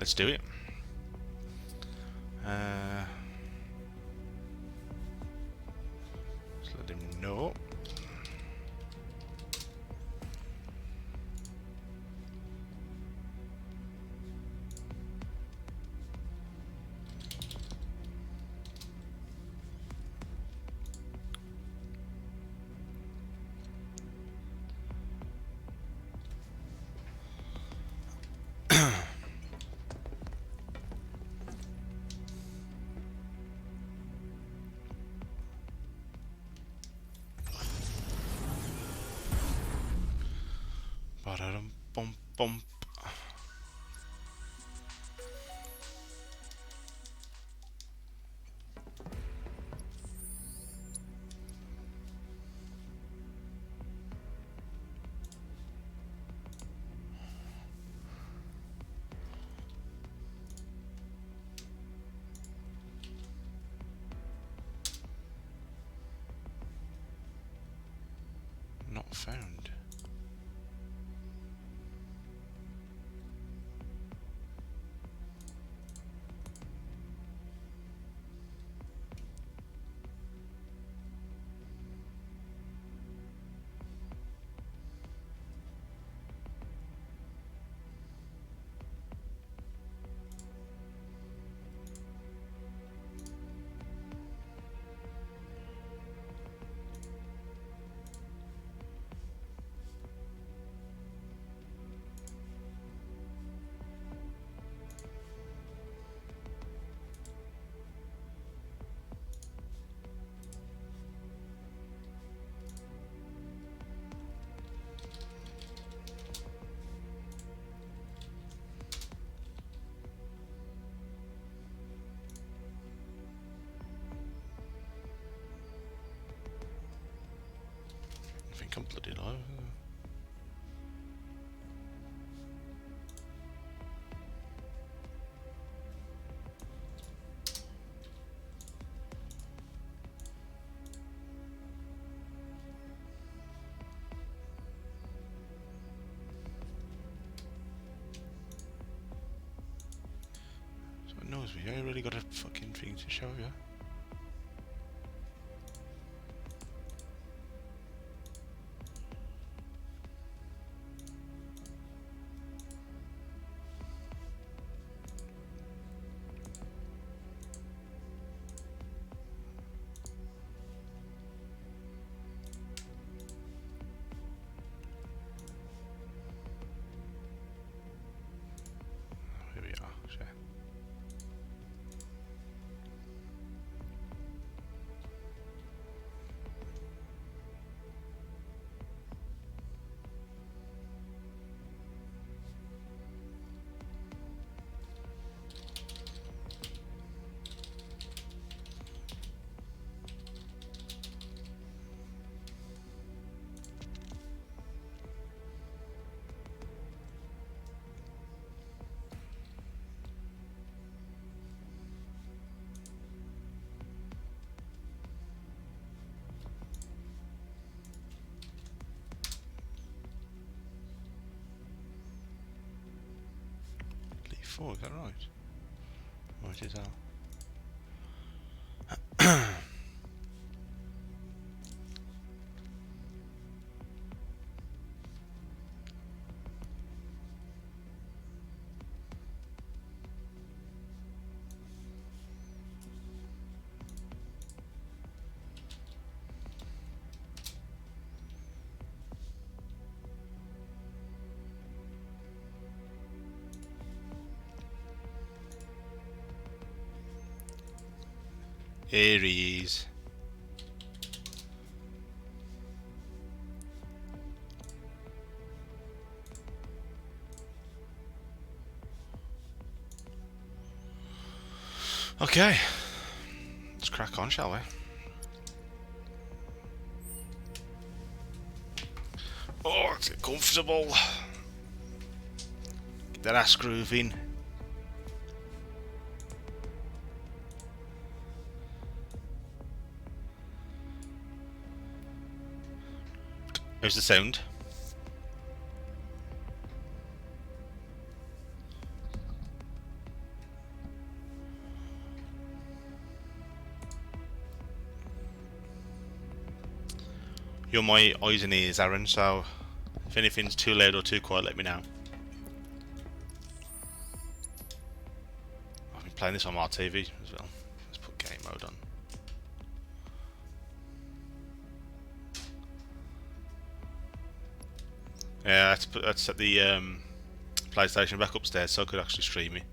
let's do it. Just let him know. Bum bum. Not found. I think I'm bloody live. So it knows me. I really got a fucking thing to show you. Here we are. Share. Leaf 4, is that right? Oh, it is out. Here he is. Okay, let's crack on, shall we? Oh, let's get comfortable. Get that ass groove in. How's the sound? You're my eyes and ears, Aaron, so if anything's too loud or too quiet, let me know. I've been playing this on my TV as well. Let's put game mode on. Yeah, let's set the PlayStation back upstairs so I could actually stream it.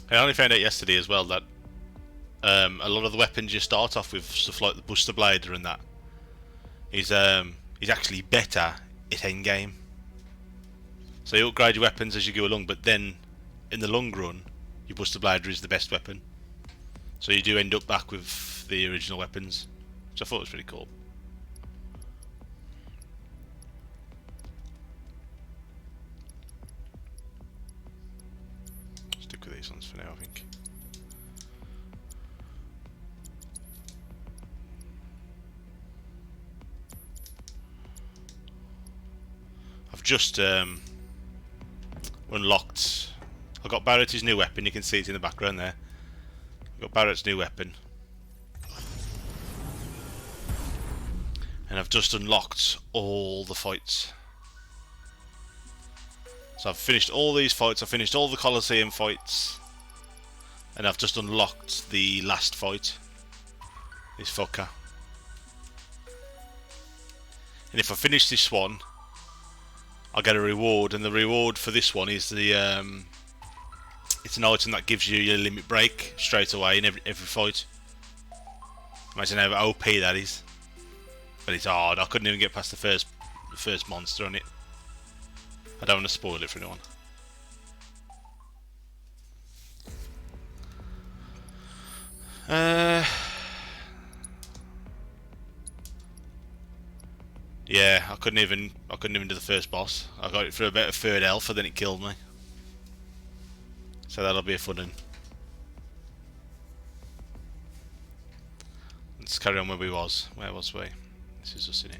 I only found out yesterday as well that a lot of the weapons you start off with, stuff like the Buster Blader and that, is actually better at end game. So you upgrade your weapons as you go along, but then in the long run, your Buster Blader is the best weapon. So you do end up back with the original weapons, which I thought was pretty cool. Stick with these ones for now, I think. I've just unlocked. I got Barrett's new weapon. You can see it in the background there. I got Barrett's new weapon, and I've just unlocked all the fights. So I've finished all these fights. I've finished all the Colosseum fights, and I've just unlocked the last fight. This fucker. And if I finish this one, I'll get a reward, and the reward for this one is the it's an item that gives you your limit break straight away in every fight. Imagine how OP that is. But it's hard. I couldn't even get past the first monster on it. I don't want to spoil it for anyone. Yeah, I couldn't even do the first boss. I got it for about a third health, and then it killed me. So that'll be a fun one. Let's carry on where we was. Where was we? This is us in here.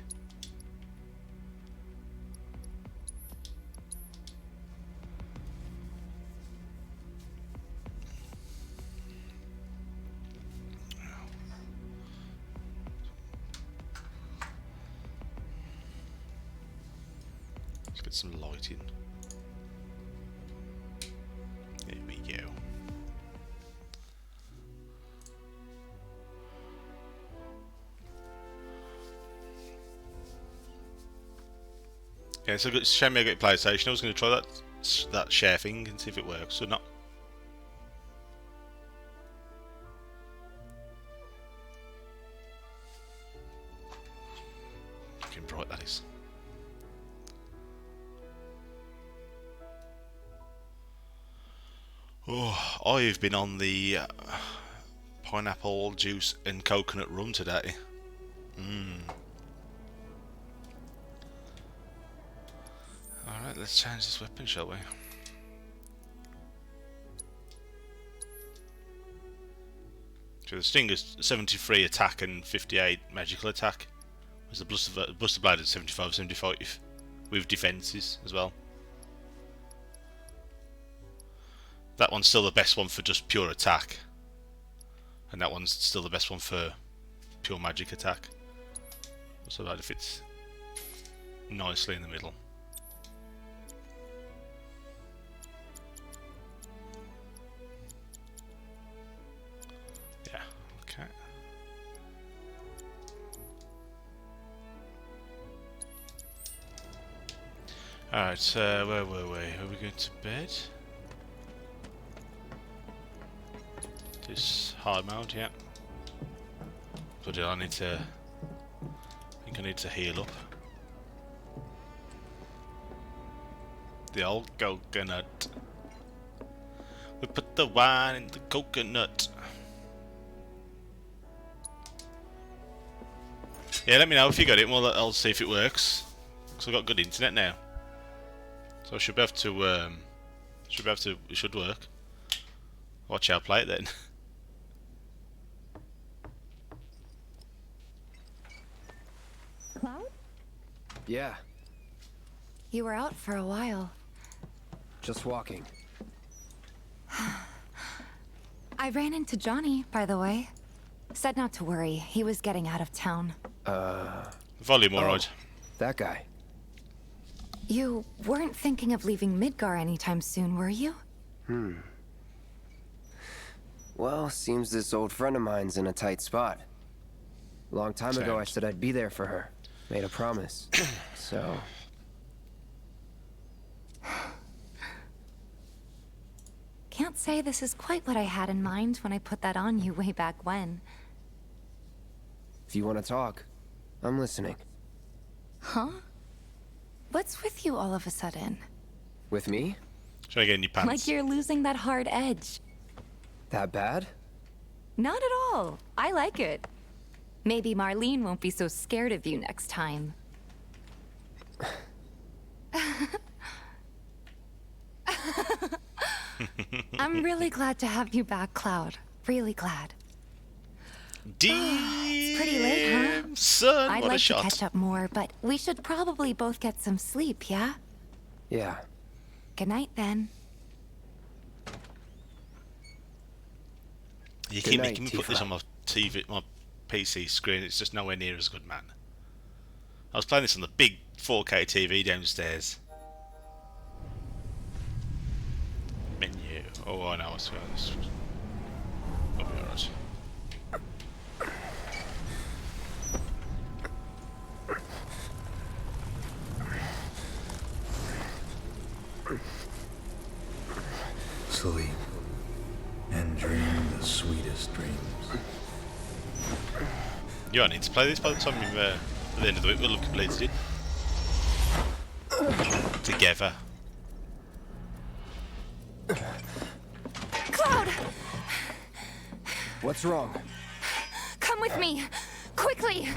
Let's get some lighting. There we go. Yeah, so it's a shame I get PlayStation. I was going to try that share thing and see if it works or not. Fucking bright that is. Oh, I've been on the pineapple juice and coconut rum today. Alright, let's change this weapon, shall we? So the Sting is 73 attack and 58 magical attack. Whereas the Buster Blade is 75 with defences as well. That one's still the best one for just pure attack. And that one's still the best one for pure magic attack. So that fits nicely in the middle. Yeah, okay. Alright, where were we? Are we going to bed? This hard mode, yeah. But I think I need to heal up. The old coconut. We put the wine in the coconut. Yeah, let me know if you got it. Well, I'll see if it works. Because I've got good internet now, so I should be able to. It should work. Watch how I play it then. Cloud? Yeah, You were out for a while. just walking. I ran into Johnny, by the way. Said not to worry, he was getting out of town. Volume alright. That guy. You weren't thinking of leaving Midgar anytime soon, were you? Well, seems this old friend of mine's in a tight spot. Long time ago, I Sounds. said I'd be there for her. Made a promise. So, Can't say this is quite what I had in mind when I put that on you way back when. if you want to talk, I'm listening. Huh? What's with you all of a sudden? With me? Try to get in your pants. Like you're losing that hard edge. That bad? Not at all. I like it. Maybe Marlene won't be so scared of you next time. I'm really glad to have you back, Cloud. Really glad. Damn, pretty late, huh? son, I'd what a like to shot. catch up more, but we should probably both get some sleep, yeah? Yeah. Good night, then. You Good keep night, making me put Tifa. this on my TV, my PC screen. It's just nowhere near as good, man. I was playing this on the big 4K TV downstairs. Menu. Oh, I know. It's I'll be alright. Sleep and dream the sweetest dreams. You don't need to play this by the time you've, at the end of the week we'll have completed it. Together. Cloud! What's wrong? Come with me! Quickly!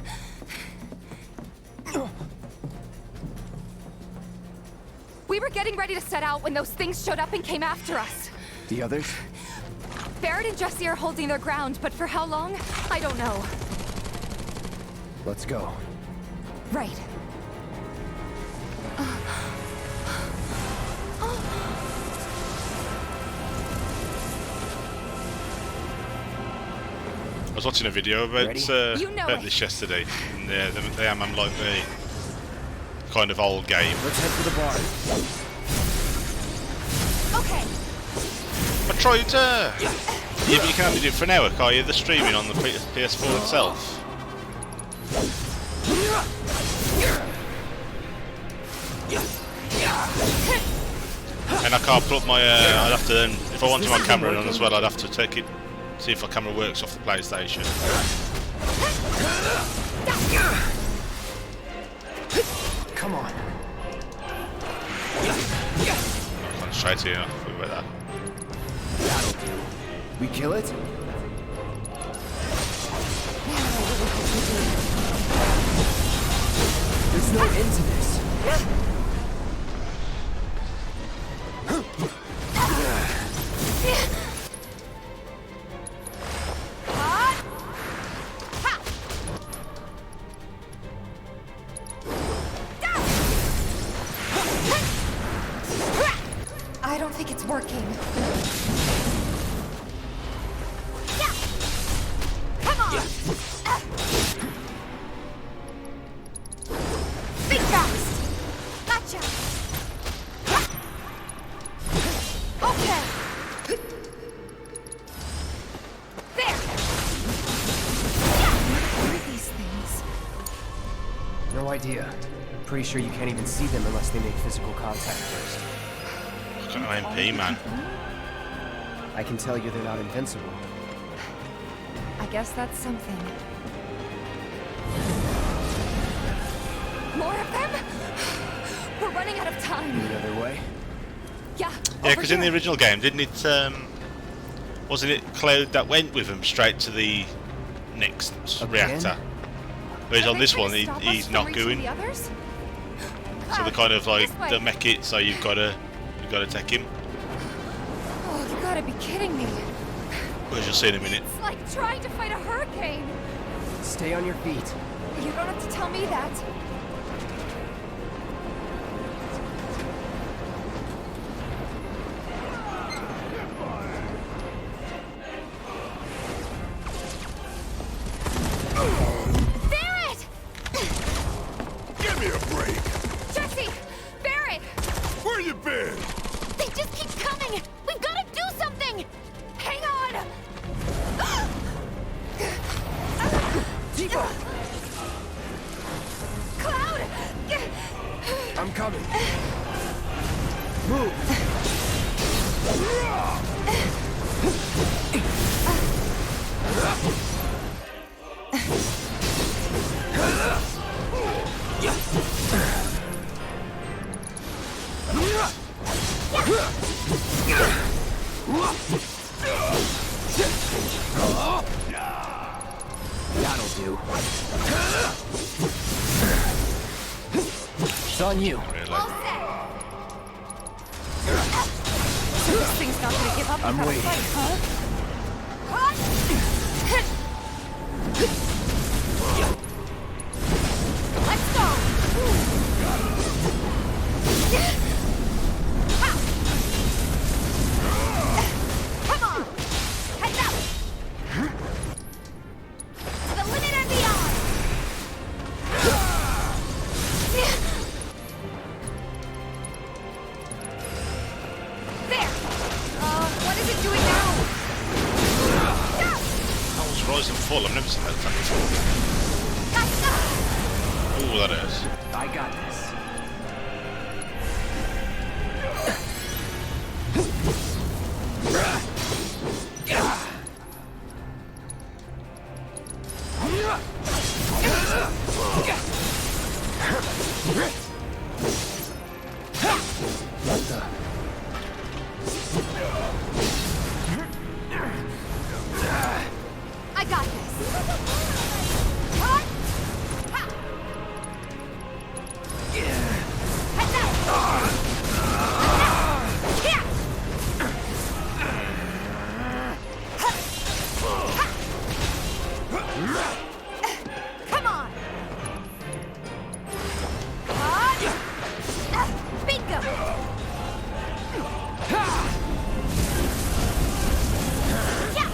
We were getting ready to set out when those things showed up and came after us. The others? Barrett and Jesse are holding their ground, but for how long? I don't know. Let's go. Right. I was watching a video about, Ready? You know about it. this yesterday. And they am like the kind of old game. Let's head for the bar. Okay. I tried to. Yeah, but you can only do it for an hour, can't you? The streaming on the PS4 itself. And I can't put my. I'd have to then, if I wanted my camera on as well, I'd have to take it, see if my camera works off the PlayStation. Come on. I'll straight here. Think about that. That'll do. We kill it? There's no end to this. I don't think it's working. Come on! Think fast! Gotcha! Okay! There! What are these things? No idea. Pretty sure you can't even see them unless they make physical contact first. I've got no MP, man. I can tell you they're not invincible. I guess that's something. More of them? We're running out of time. Another way? Yeah. Yeah, because in the original game, didn't it? Wasn't it Cloud that went with him straight to the next Again? reactor? Whereas Are on they this trying one, to stop us he's from not reaching going. the others? So Cloud, they kind of like this way. they mech it, so you've got to take him, Oh, you gotta be kidding me. as you'll see in a minute. It's like trying to fight a hurricane. Stay on your feet. You don't have to tell me that. Barrett! Give me a break! Jesse! Barrett! Where you been? They just keep coming! We've gotta do something! Hang on! Tifa! Cloud! I'm coming. Move! That'll do. It's on you. Really. All set! So this thing's not gonna give up I'm without a waiting. fight, huh? Let's go! Come on! Heads up! To the limit and beyond! There! What is it doing now? That was rise and fall. I've never seen that attack before. Oh, that is. I got this. What the? I got this. What? Ha! Heads up! Here! Come on! Bingo!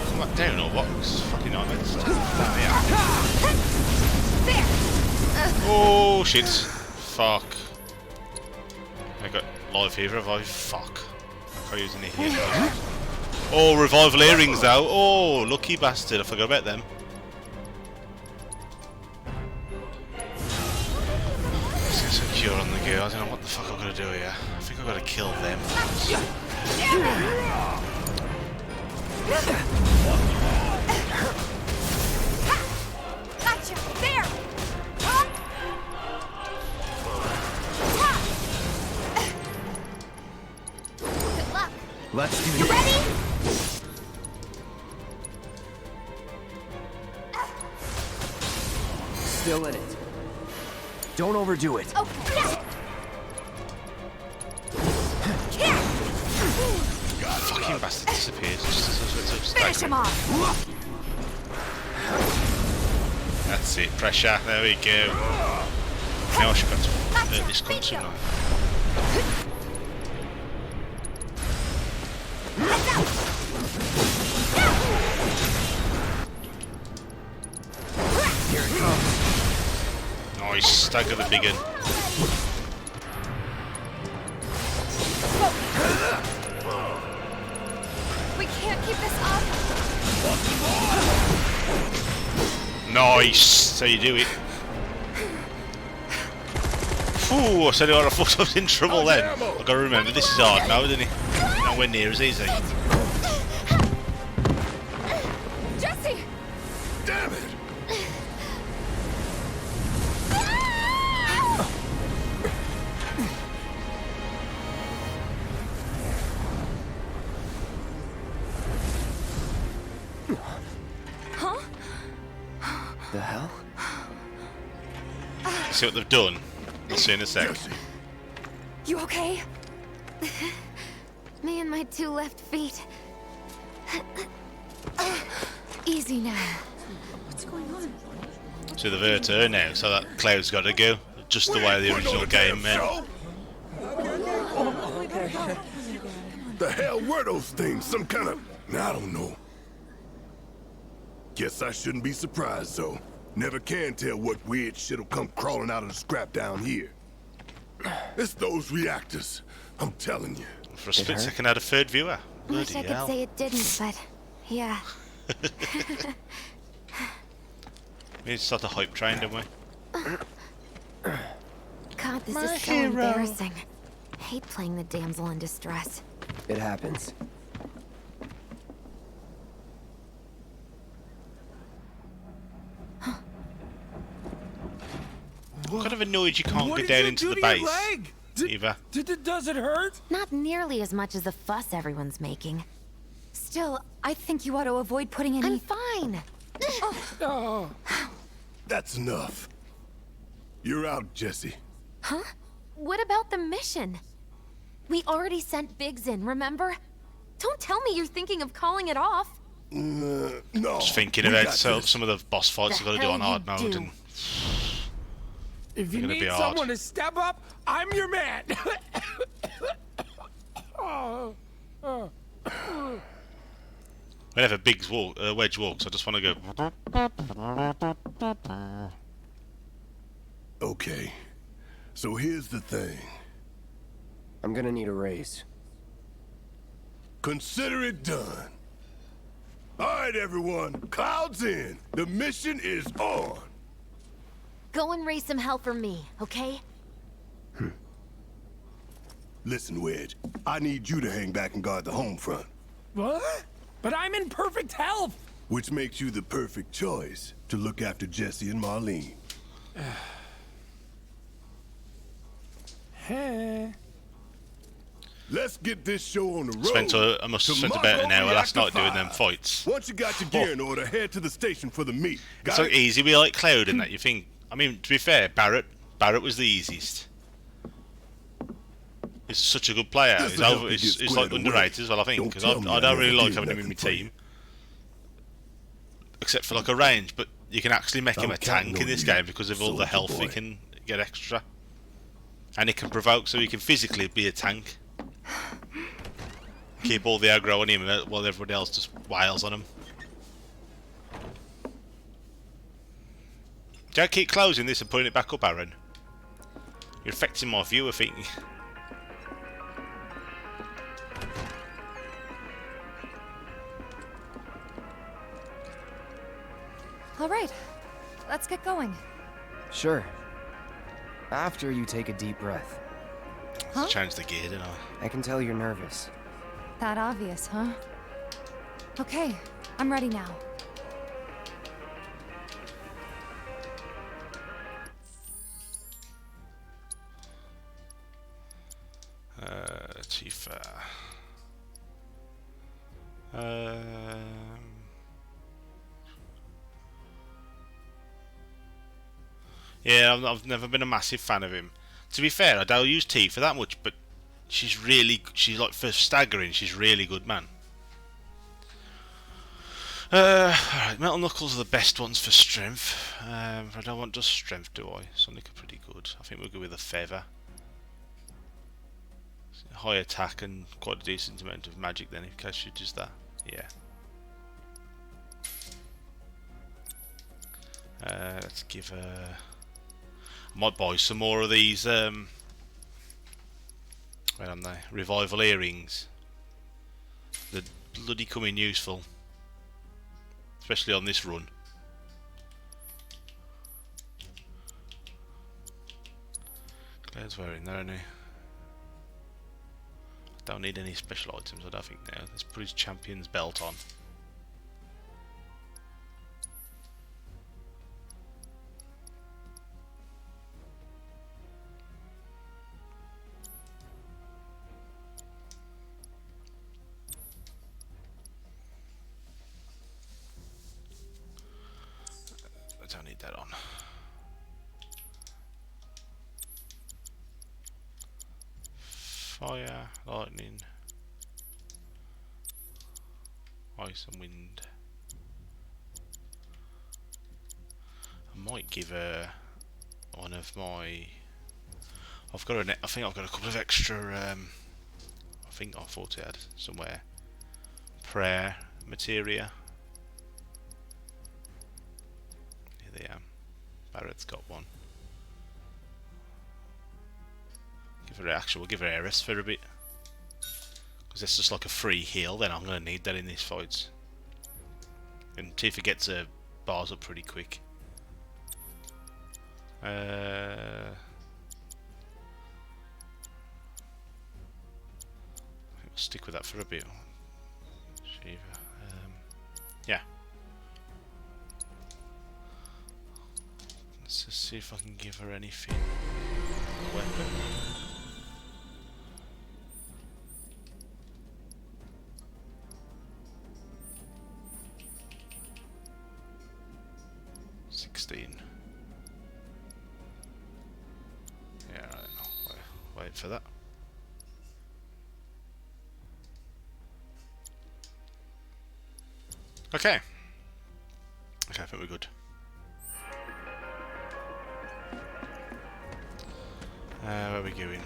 Come back down or what? It's fucking nightmare. There! Oh shit! Fuck! I got live fever. Have I? Fuck! I can't use any here. Oh, revival earrings though. Oh, lucky bastard! I forgot about them. Let's get some cure on the go. I don't know what the fuck I'm gonna do here. I think I've got to kill them. Gotcha! There! Huh? Ha! Good luck. Let's do You this. ready? Still in it. Don't overdo it. Okay. Here! Fucking bastard disappeared. Just Finish him off! That's it. Pressure. There we go. Now I should go to this console now. Here it comes. Nice. Stagger the big one. We can't keep this up. Nice. So you do it. Ooh, I said I thought I was in trouble then. I've got to remember this is hard now, isn't it? Nowhere near as easy. Jesse! Damn it! Huh? The hell? see what they've done? We'll see in a sec. Jesse, You okay? Me and my 2 left feet. Easy now. So they've hurt her now, so that Cloud's got to go. Just the way the original game meant. The hell were those things? Some kind of... I don't know. Guess I shouldn't be surprised, though. Never can tell what weird shit'll come crawling out of the scrap down here. It's those reactors. I'm telling you. For a split second, I had a third viewer. Wish Bloody I could hell. say it didn't, but yeah. We need to start a hype train, don't we? God, this My is so hero. embarrassing. Hate playing the damsel in distress. It happens. Kind of annoyed you can't get down into the base. Eva. Does it hurt? Not nearly as much as the fuss everyone's making. Still, I think you ought to avoid putting any... I'm fine. Oh. That's enough. You're out, Jesse. Huh? What about the mission? We already sent Biggs in, remember? Don't tell me you're thinking of calling it off. No. Just thinking we about got so, this. some of the boss fights The I've got to do on hell hard you mode. do. And If you They're gonna need be hard. someone to step up, I'm your man. Oh. whenever Biggs Wedge walks, I just want to go. Okay. So here's the thing. I'm gonna need a raise. Consider it done. All right, everyone. Clouds in. The mission is on. Go and raise some hell for me, okay? Listen, Wedge. I need you to hang back and guard the home front, What? But I'm in perfect health. which makes you the perfect choice to look after Jesse and Marlene. Heh. Let's get this show on the road. Spent I must have to spent about an hour last night Reactor doing them 5. fights. Once you got your gear in order, head to the station for the meet. It's Got like it? easy. We like Cloud in that. You think? I mean, to be fair, Barrett was the easiest. He's such a good player. This'll He's, help over, you he's, get he's squared like away. underrated as well. I think Don't because tell me I I don't really never like did having him in my nothing for you. team, except for like a range. But you can actually make him I'm a tank counting in this on you, game because of all the soldier health he boy. can get extra, and he can provoke, so he can physically be a tank. Keep all the aggro on him while everybody else just wails on him. Don't keep closing this and putting it back up, Aaron. You're affecting my view, I think. All right, let's get going. Sure. After you take a deep breath. Huh? Change the gear, didn't I? I can tell you're nervous. That obvious, huh? Okay, I'm ready now. Tifa. Yeah, I've never been a massive fan of him. To be fair, I don't use Tifa that much, but she's like for staggering, she's really good, man. Alright, Metal Knuckles are the best ones for strength. I don't want just strength, do I? Sonic are pretty good. I think we'll go with a feather. High attack and quite a decent amount of magic then, in case she does that. Yeah. Let's give her... I might buy some more of these, where am they? Revival earrings. They're bloody coming useful. Especially on this run. Claire's wearing that, isn't he? Don't need any special items, I don't think now. Let's put his champion's belt on. I don't need that on. Fire, lightning, ice and wind. I might give her one of my. I think I've got a couple of extra. I thought I had somewhere. Prayer materia. Here they are. Barrett's got one. We'll give her Heiress for a bit. Because that's just like a free heal, then I'm going to need that in these fights. And Tifa gets her bars up pretty quick. I think we'll stick with that for a bit. Shiva. Yeah. Let's just see if I can give her anything. A weapon. Yeah, I don't know. Wait for that. Okay. Okay, I think we're good. Where are we going?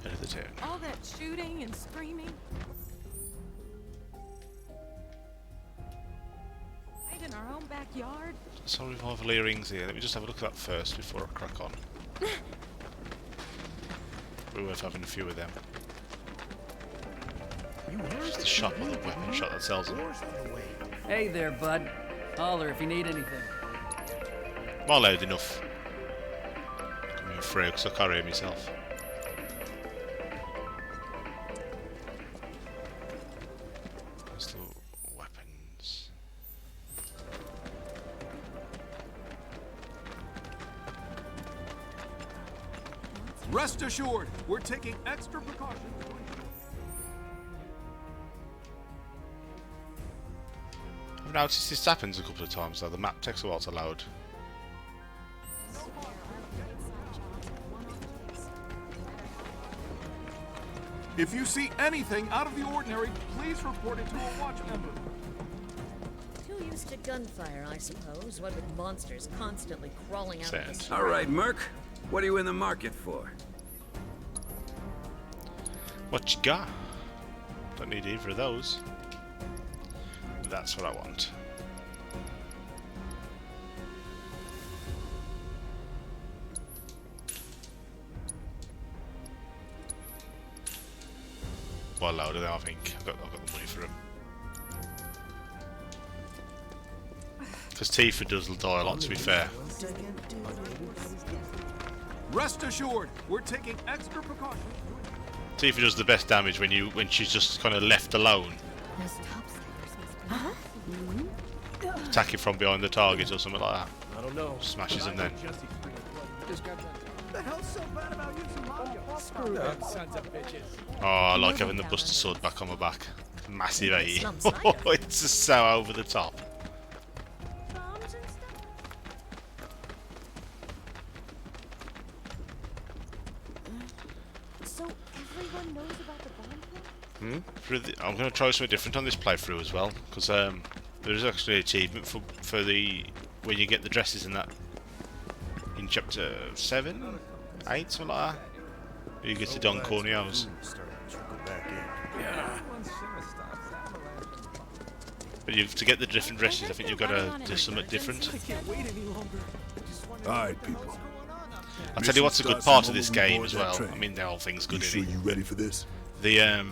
Head of the town. All that shooting and screaming. Right in our own backyard. Some revival earrings here. Let me just have a look at that first before I crack on. We're worth having a few of them. Just the shop or the weapon shop that sells them. Hey there, bud. Holler if you need anything. More loud enough. I'm afraid because I can't hear myself. There's the weapons. Rest assured, we're taking extra precautions. I've noticed this happens a couple of times though. The map takes a while to load. If you see anything out of the ordinary, please report it to a watch member. Too used to gunfire, I suppose, what with monsters constantly crawling out of the Sand. sky. All right, Merc. What are you in the market for? What you got? Don't need either of those. That's what I want. Well loaded, I think. I've got the money for him. Because Tifa does die a lot, to be fair. Rest assured, we're taking extra precautions. Tifa does the best damage when she's just kind of left alone. Those topsiders must be Attacking from behind the target or something like that. I don't know. Smashes them then. The hell's so bad about using Mario? Screw them sons of bitches. Oh, I like having the Buster Sword back on my back. Massive AE. Slum Snyder. It's just so over the top. Bombs and stuff? So everyone knows about the bomb thing? I'm going to try something different on this playthrough as well, because there is actually an achievement for the when you get the dresses in that in chapter 7, 8, something like that. You get to Don Corneo's. But to get the different dresses, I think you've got to do something different. Alright, people. I'll tell you what's a good part of this game as well. I mean, the whole thing's good. You sure you ready for this? The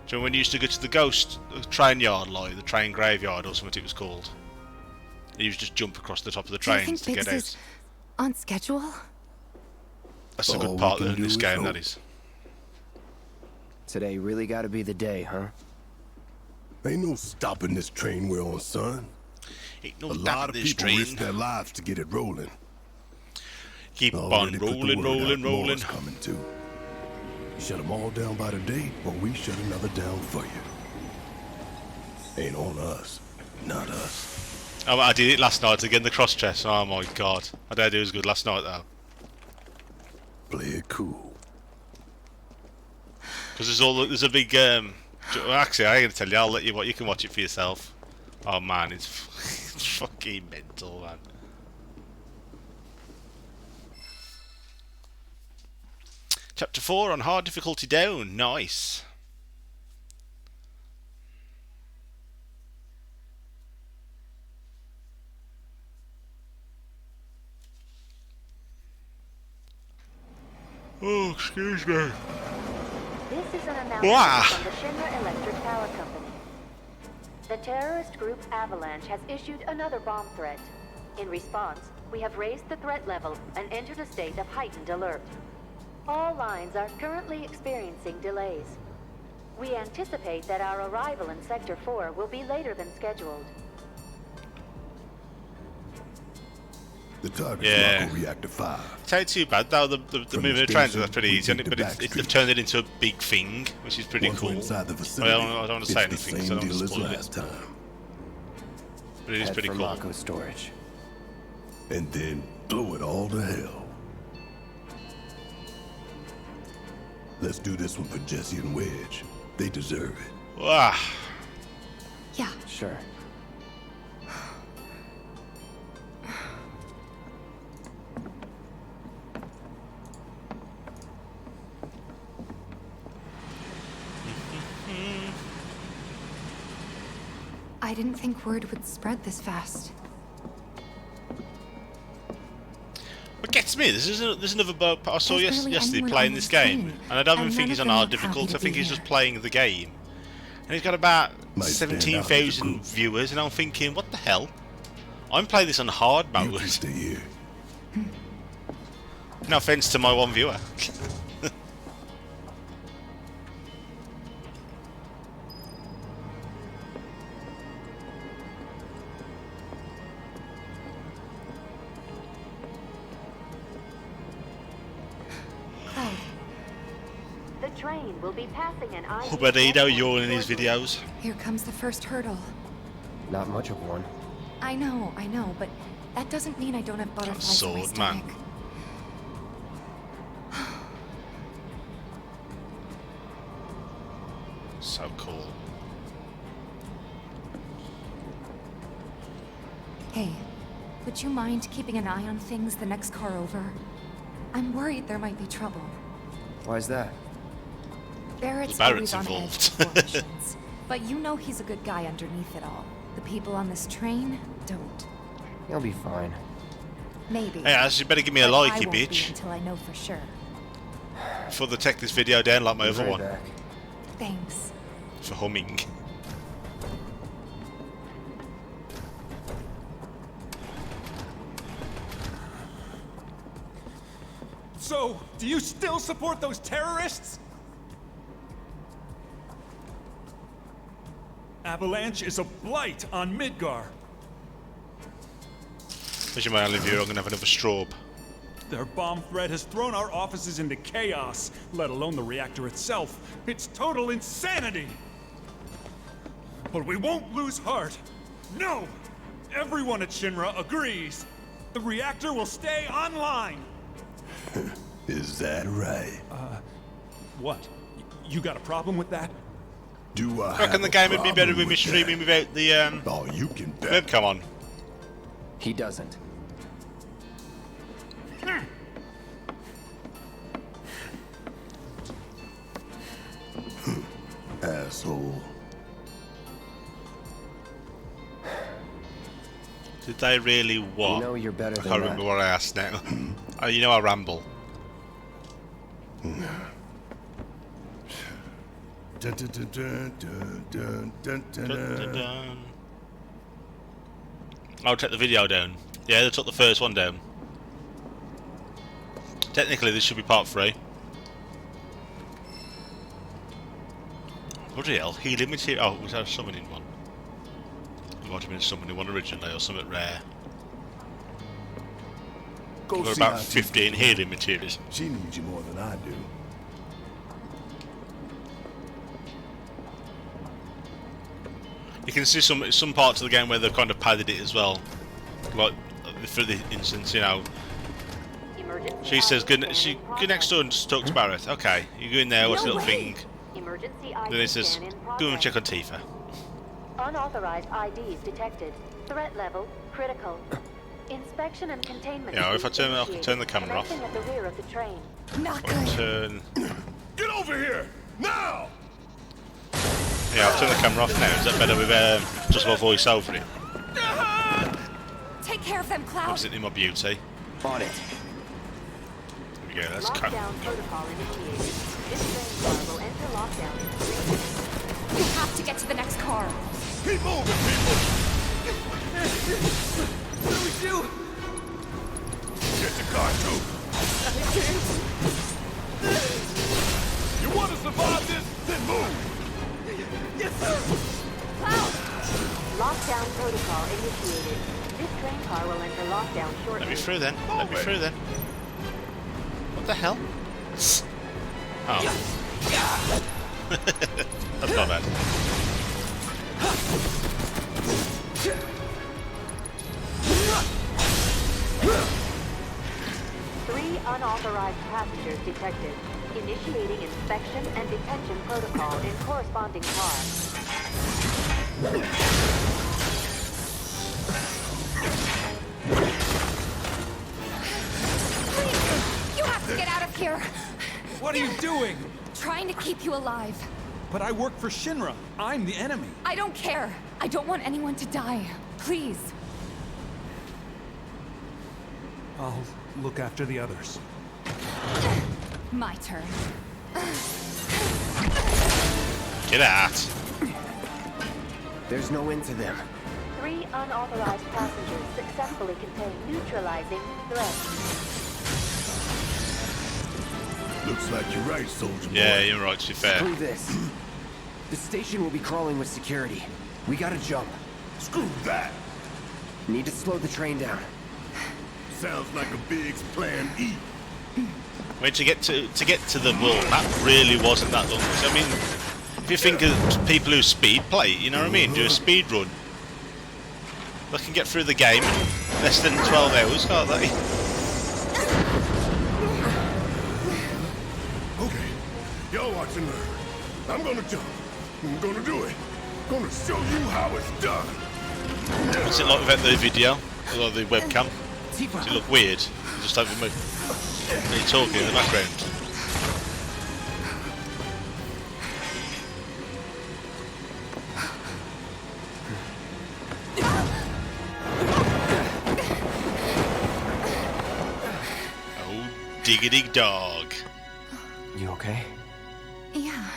do you know when you used to go to the ghost train yard, like the train graveyard or something it was called? You used to just jump across the top of the Do you trains to think get Biggs out. is on schedule? That's a All good we part can in do this is game, hope. that is. Today really gotta be the day, huh? Ain't no stopping this train we're on, son. Ain't no A lot stopping of this people train. risk their lives to get it rolling. Keep on Already put the rolling, word out, rolling, rolling. more's coming too. Shut them all down by the date, or we shut another down for you. Ain't on us, not us. Oh, I did it last night again, the cross chest. Oh my god. I did do as good last night though. Play it cool. Because there's a big well, actually I ain't gonna tell you, I'll let you can watch it for yourself. Oh man, it's fucking mental, man. Chapter 4 on hard difficulty down. Nice. Oh, excuse me. This is an announcement Wow. from the Shinra Electric Power Company. The terrorist group Avalanche has issued another bomb threat. In response, we have raised the threat level and entered a state of heightened alert. All lines are currently experiencing delays. We anticipate that our arrival in Sector 4 will be later than scheduled. The target's Yeah. Mako Reactor 5. It's not too bad though. The moving the trains is pretty easy, isn't it? But they've turned it into a big thing, which is pretty Once cool. we're inside the facility, I don't want to say it's anything, the so I same don't deal want as to spoil last it. time. But it is Head pretty for cool. Mako storage. And then blow it all to hell. Let's do this one for Jesse and Wedge. They deserve it. Wow. Yeah. Sure. I didn't think word would spread this fast. What gets me, there's another I saw There's barely yesterday anyone playing on this this game, train, and I don't even and think none he's of on them hard look happy difficulty. to I think be he's here. just playing the game, and he's got about Might stand out as a 17,000 group. viewers, and I'm thinking, what the hell? I'm playing this on hard You mode. can stay here. No offense to my one viewer. Cloud, The train will be passing an island. Ubadido yawning in his videos. here comes the first hurdle. Not much of one. I know, but that doesn't mean I don't have butterflies in my sword, man. stomach. So cool. Hey, would you mind keeping an eye on things the next car over? I'm worried there might be trouble. Why's that? Barrett's Barrett's always on edge involved. before missions, but you know he's a good guy underneath it all. The people on this train don't. You'll be fine. Maybe. Hey, Ash, you better give me a but like, I you won't be bitch, until I know for sure. before they take this video down like my Be other right one, back. Thanks. for humming. So, do you still support those terrorists? Avalanche is a blight on Midgar. As you're my only viewer, I'm gonna have another strobe. Their bomb threat has thrown our offices into chaos, let alone the reactor itself. It's total insanity! But we won't lose heart. No! Everyone at Shinra agrees. The reactor will stay online. Is that right? What? You got a problem with that? Do I I reckon have the a game would be better problem with me with streaming that? without the Oh, you can bet. webcam on. He doesn't. Asshole. Did they really what? You know you're better I than can't that. remember what I asked now. Oh, you know I ramble. Dun, dun, dun, dun, dun, dun, dun, dun, dun. Dun. I'll take the video down. Yeah, they took the first one down. Technically, this should be part 3. Bloody hell, healing material. Oh, was that a summoning one? It might have been somebody won originally or something rare. Go Got see about how 15 healing materials. She needs you more than I do. You can see some parts of the game where they've kind of padded it as well. Like for the instance, you know, she says go next door and just talk to Barrett. Okay, you go in there, watch a little thing. Then it says go and check on Tifa. Unauthorized IDs detected. Threat level critical. Inspection and containment. Yeah, if I turn the camera off. At the rear of the train. Not If I good. turn. Get over here now! Yeah, I've turned the camera off now. Is that better with just my voice over it? Take care of them, Cloud. Or is it in my beauty? On it. There we go, let's cut. Lockdown protocol initiated. This train car will enter lockdown in 3 minutes. You have to get to the next car. Keep moving, people! What do we do? Get the car, too! You want to survive this? Then move! Yes, sir! Cloud! Lockdown protocol initiated. This train car will enter lockdown shortly. Let me through then. Let me through then. What the hell? Oh. That's not bad. Three unauthorized passengers detected. Initiating inspection and detention protocol in corresponding car. You have to get out of here. What are you doing? Trying to keep you alive. But I work for Shinra. I'm the enemy. I don't care. I don't want anyone to die. Please. I'll look after the others. My turn. Get out. There's no end to them. Three unauthorized passengers successfully contained, neutralizing threat. Looks like you're right, soldier boy. Yeah, you're right, to be fair. Screw this. The station will be crawling with security. We gotta jump. Screw that! Need to slow the train down. Sounds like a Biggs plan E. I mean, to get to the wall, that really wasn't that long. I mean, if you think of people who speed play, you know what I mean? Do a speed run. They can get through the game in less than 12 hours, can't they? Okay, y'all watch and learn. I'm gonna jump. I'm gonna do it. Gonna show you how it's done. What's it like without the video or the webcam? Does it look weird? You just don't move. Are you talking in the background? Oh, diggity dog. You okay? Yeah.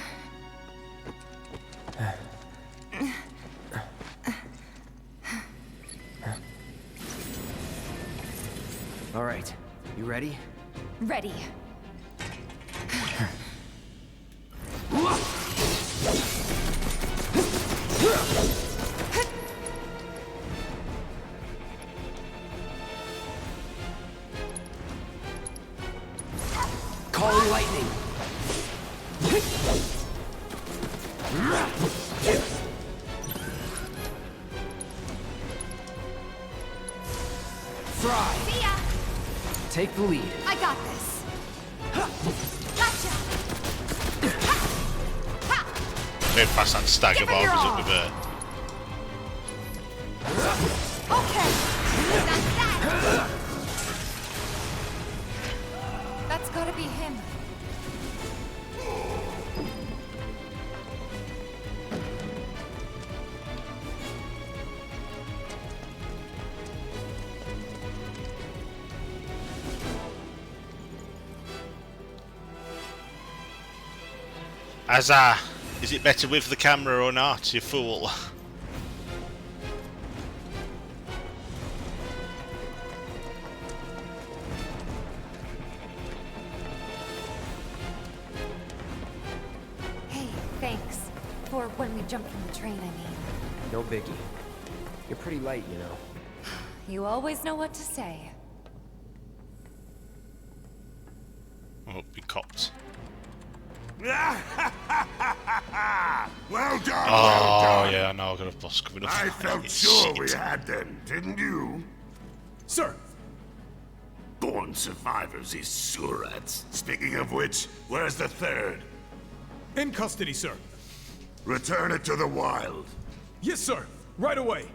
All right. You ready? Ready. Calling lightning. Fry. See ya. Take the lead. I got this. Gotcha. Go past that stagger bar was up with her. Okay. That's that. That's gotta be him. Azza, is it better with the camera or not, you fool? Hey, thanks. For when we jump from the train, I mean. No biggie. You're pretty late, you know. You always know what to say. Oh, we copped. Well done, Oh, yeah, I know I've got a boss coming up. I felt sure we had them, didn't you? Sir! Born survivors, these surats. Speaking of which, where's the third? In custody, sir. Return it to the wild. Yes, sir. Right away.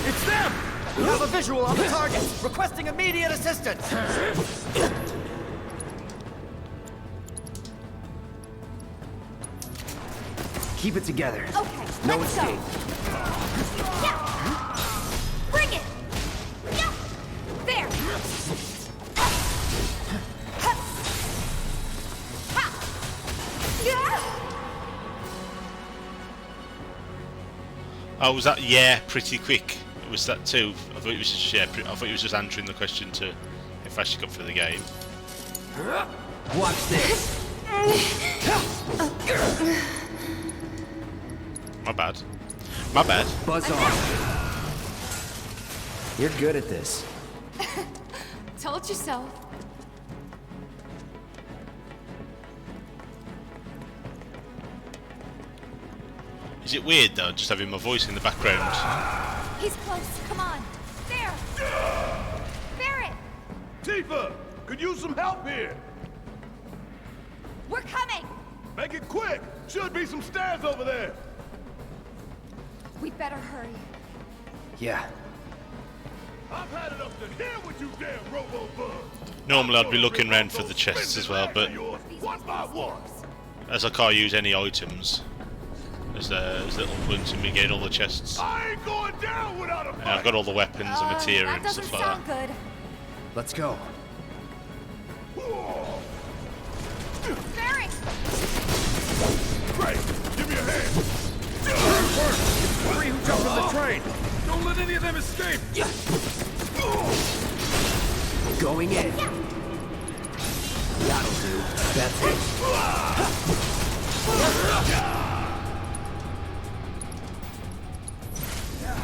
It's them! We have a visual on the target, requesting immediate assistance. Keep it together. Okay, No let's escape. go. Yeah. Bring it. Yeah. There. Oh, was that? Yeah, pretty quick. Was that too? I thought it was just I thought it was just answering the question to if I should go through the game. Watch this. My bad. My bad. Buzz off. You're good at this. Told you so. Is it weird though, just having my voice in the background? He's close. Come on. There. Barrett. Tifa, could use some help here. We're coming. Make it quick. Should be some stairs over there. We better hurry. Yeah. I've had it up to here with you damn robo-bug. Normally I'd be looking around for the chests as well, but One by one. as I can't use any items, there's little points in me getting all the chests. I ain't going down without a fight. And I've got all the weapons and materia That and doesn't stuff like sound that. good. Let's go. Barrett. Great. Give me a hand. Three who jumped on the train. Don't let any of them escape. Going in. That'll do. That's it.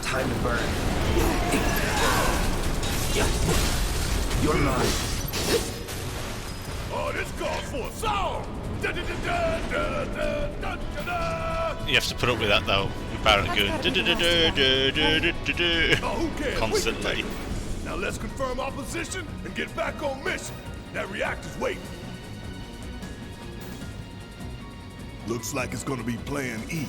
Time to burn. You're mine. Oh, this calls for a song. You have to put up with that though. With Barrett going Who cares? constantly. Now let's confirm our position and get back on mission. That reactor's waiting. Looks like it's gonna be Plan E.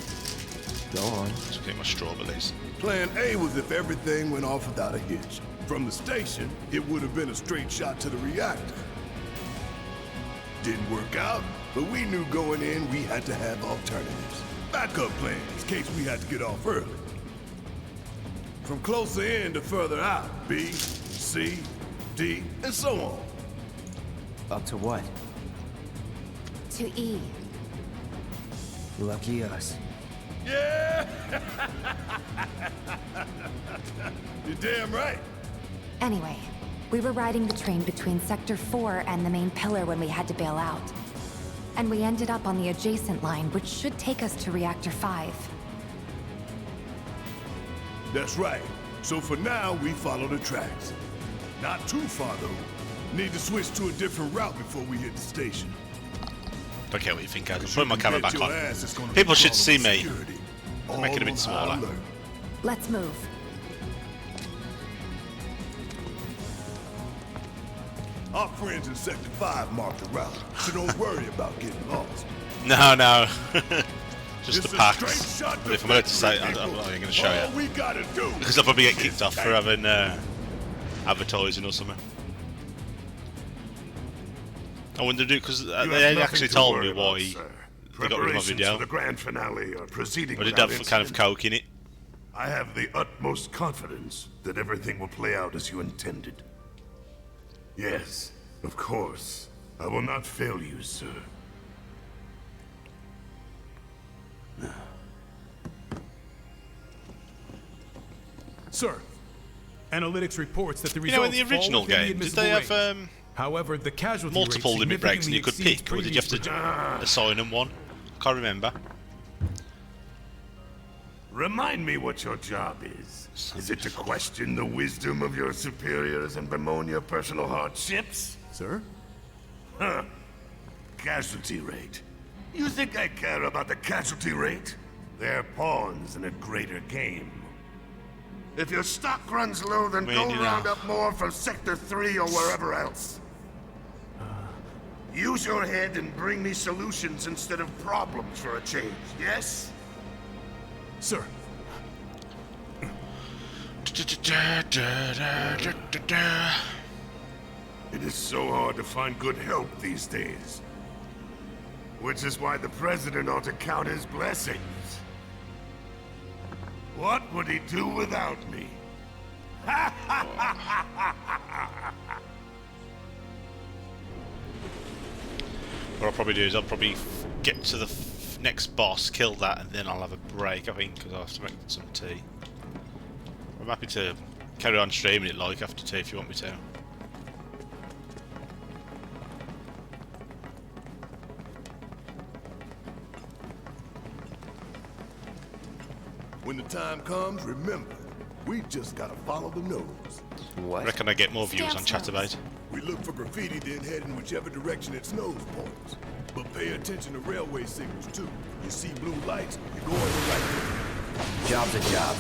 Go on. Let's get my strawberries. Plan A was if everything went off without a hitch. From the station, it would have been a straight shot to the reactor. Didn't work out, but we knew going in we had to have alternatives. Backup plans in case we had to get off early. From closer in to further out, B, C, D, and so on. Up to what? To E. Lucky us. Yeah! You're damn right. Anyway, we were riding the train between Sector 4 and the main pillar when we had to bail out. And we ended up on the adjacent line, which should take us to Reactor 5. That's right. So for now, we follow the tracks. Not too far, though. Need to switch to a different route before we hit the station. Don't care what you think, guys. I'm putting my camera back on. People should see me. Make it a bit smaller. Let's move. Our friends in Sector 5 marked the route, so don't worry about getting lost. No. Just It's the a packs. straight shot But if I'm allowed to say, I'm not going to show All you. we gotta do Because I'll probably get is kicked off for stay. having advertising or something. I wonder, because You have they nothing actually to told worry me about, why sir. they got rid of my Preparations video. for the grand finale are proceeding But it without had kind of incident. coke in it. I have the utmost confidence that everything will play out as you intended. Yes, of course. I will not fail you, sir. Sir, analytics reports that the You know, in results the original fall within the game, did admissible they have range. However, the casualty multiple rate limit breaks and you could significantly pick, or did you have exceeds to assign them one? Can't remember. Remind me what your job is. Is it to question the wisdom of your superiors and bemoan your personal hardships? Sir? Huh. Casualty rate. You think I care about the casualty rate? They're pawns in a greater game. If your stock runs low, then go round up more from Sector 3 or wherever else. Use your head and bring me solutions instead of problems for a change, yes? Sir. It is so hard to find good help these days. Which is why the President ought to count his blessings. What would he do without me? What I'll probably do is I'll probably get to the next boss, kill that, and then I'll have a break, I think, because I'll have to make some tea. I'm happy to carry on streaming it like after tea if you want me to. When the time comes, remember, we just gotta follow the nose. I reckon I get more views on Chatterbait. We look for graffiti, then head in whichever direction its nose points. But pay attention to railway signals too. You see blue lights, you're going the right way. Job's a job.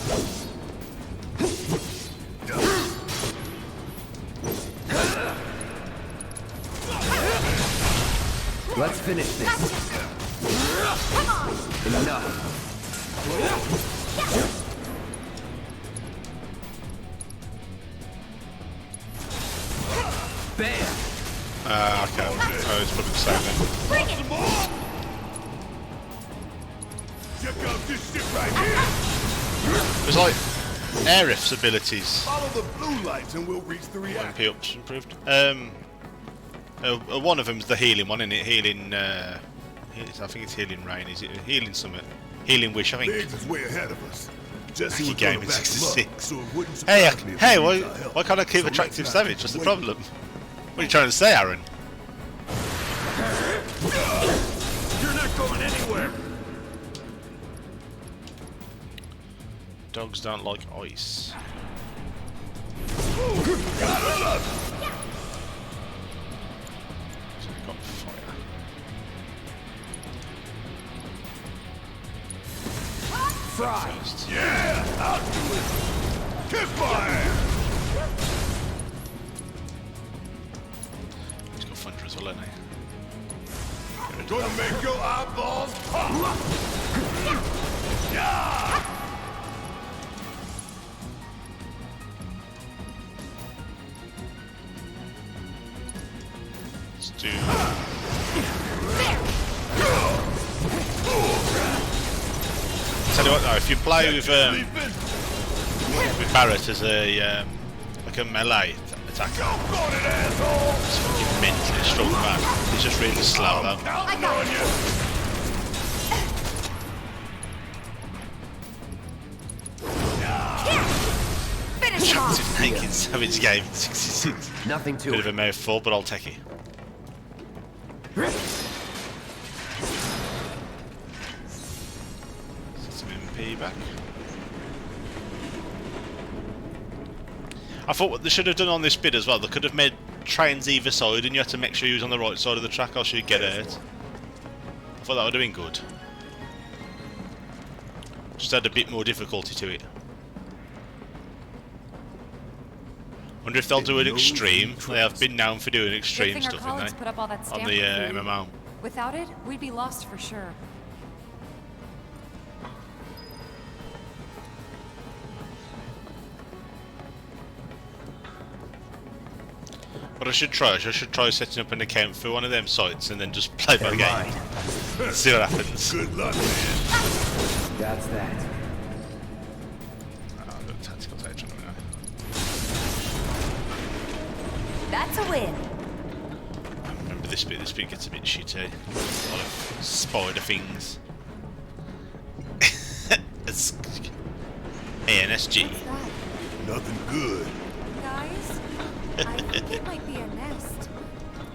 Let's finish this. Enough. Bam! Okay. Oh, it's probably the same then. Bring it! Check out this shit right here! It's like Aerith's abilities. Follow the blue lights and we'll reach the reactor. MP ups improved. One of them's the healing one, isn't it? Healing, I think it's Healing Rain. Is it Healing Summit? Healing Wish, I think. Biggs is way ahead of us. Jesse was game gonna in back him up, 66. so it wouldn't Hey, surprise me if hey, he why needs our help. can't I keep So attractive let's not Savage? What's the wait. problem? What are you trying to say, Aaron? You're not going anywhere. Dogs don't like ice. So we've got fire. Fry. Yeah, I'll do it. Kiss my ass. He's got thunder as well, hasn't he? Gonna make your eyeballs pop. Yeah. Let's do. Tell you what, though, if you play with Barrett as a like a melee attacker, it's fucking mentally strong man. He's just really slow though. Attractive naked Savage game 66. Nothing to Bit it. of a mouthful, but I'll take it. Some MP back. I thought what they should have done on this bit as well, they could have made trains either side and you had to make sure you was on the right side of the track or you'd get hurt. I thought that would have been good. Just add a bit more difficulty to it. Wonder if they'll do an extreme. They have been known for doing extreme Good thing our stuff, haven't colleagues they? put up all that On stamp the review. MMO. Without it, we'd be lost for sure. What I should try setting up an account for one of them sites and then just play my game. See what happens. Good luck, man. That's that. Oh, I've got a tactical touch on it now. That's a win. I remember this bit gets a bit shitty. A lot of spider things. ANSG. Nothing good. Guys, I think it might be a nest.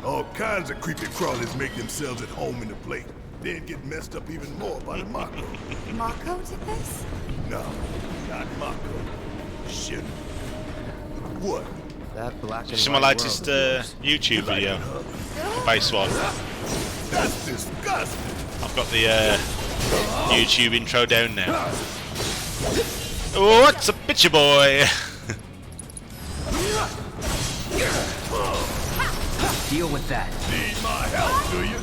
All kinds of creepy crawlies make themselves at home in the plate, then get messed up even more by the Mako. Mako did this? No, not Mako. Shit. What? That black and See my white latest world. YouTube video. Base one. That's disgusting. I've got the YouTube intro down now. What's a bitchy boy? Deal with that. Need my help, do you?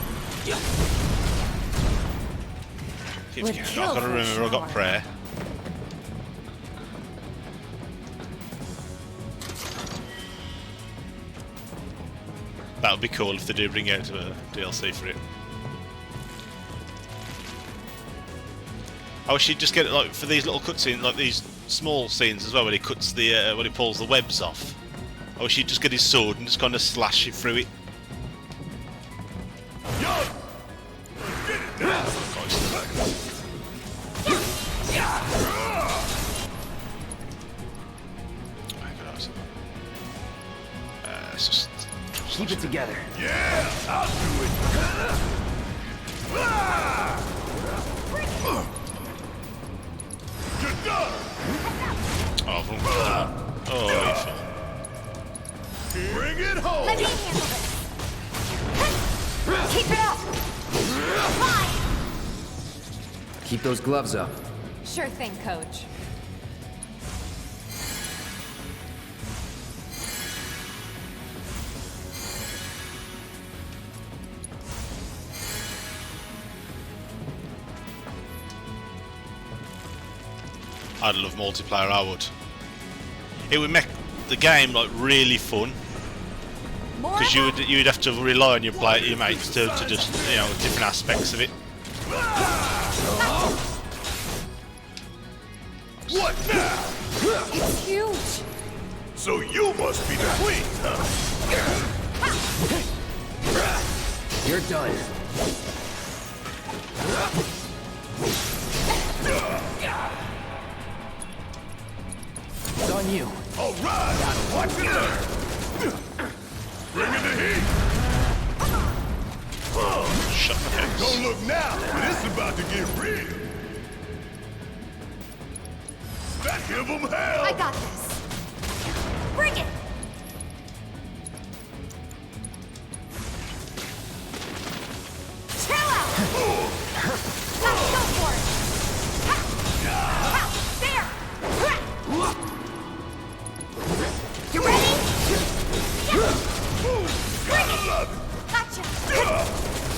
I've got to remember I've got prayer. That would be cool if they do bring out a DLC for it. I wish you'd just get it like for these little cutscenes, like these small scenes as well, when he cuts the when he pulls the webs off. I wish he'd just get his sword and just kind of slash it through it. Keep it together. Yeah, I'll do it. You're done. Oh, bring it home. Let me handle this. Keep it up. Fine. Keep those gloves up. Sure thing, Coach. I'd love multiplayer. I would. It would make the game like really fun, because you'd have to rely on your mates to just different aspects of it. What now? It's huge. So you must be the queen, huh? You're done. It's on you. All right. Watch it learn. Bring in the heat. Shut the heck. Don't look now, but it's about to get real. Give them hell. I got this. Bring it. Chill out. Let's go for it. There. You ready? Gotta love it. Gotcha.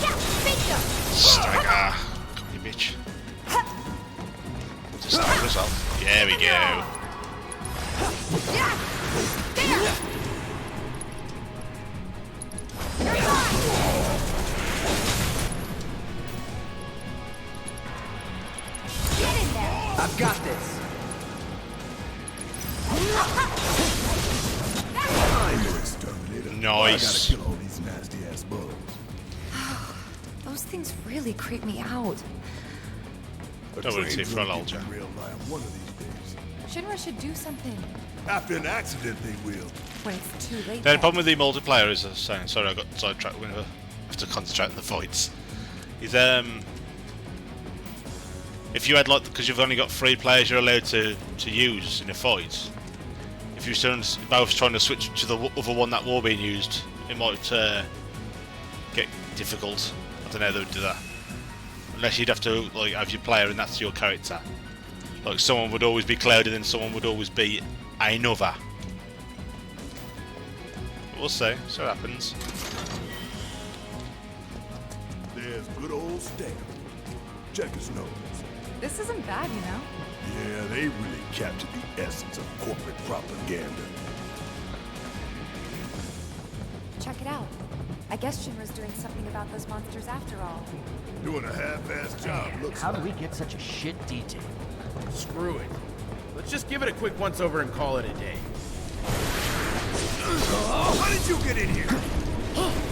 Yeah, bingo. Stagger. Come here, bitch. Just stagger us up. There we go. Yeah. There. You're fine. Get in there. I've got this. I'm your exterminator. Nice. I gotta kill all these nasty ass bugs. Those things really creep me out. Don't worry, Tiff, I'll hold you. Real life one of these days. Shinra should do something. After an accident, they will. When it's too late. The problem with the multiplayer is, sorry, I got sidetracked. We have to concentrate on the fights. Is if you had because you've only got 3 players you're allowed to use in a fight. If you're both trying to switch to the other one that war being used, it might get difficult. I don't know how they would do that. Unless you'd have to have your player and that's your character. Like someone would always be Cloud and then someone would always be another. But we'll see. So what happens. There's good old Stan. Check his nose. This isn't bad, you know. Yeah, they really captured the essence of corporate propaganda. Check it out. I guess Shinra's doing something about those monsters after all. Doing a half-assed job, looks How like. do we get such a shit detail? Screw it. Let's just give it a quick once-over and call it a day. How did you get in here?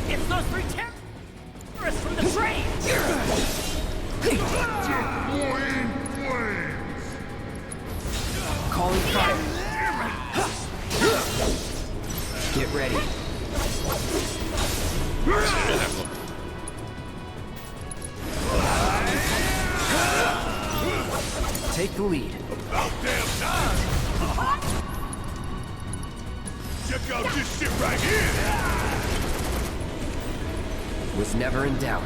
It's those 3 terrorists from the train! Calling fire. Get ready. Take the lead. About damn time! Check out this shit right here! Was never in doubt.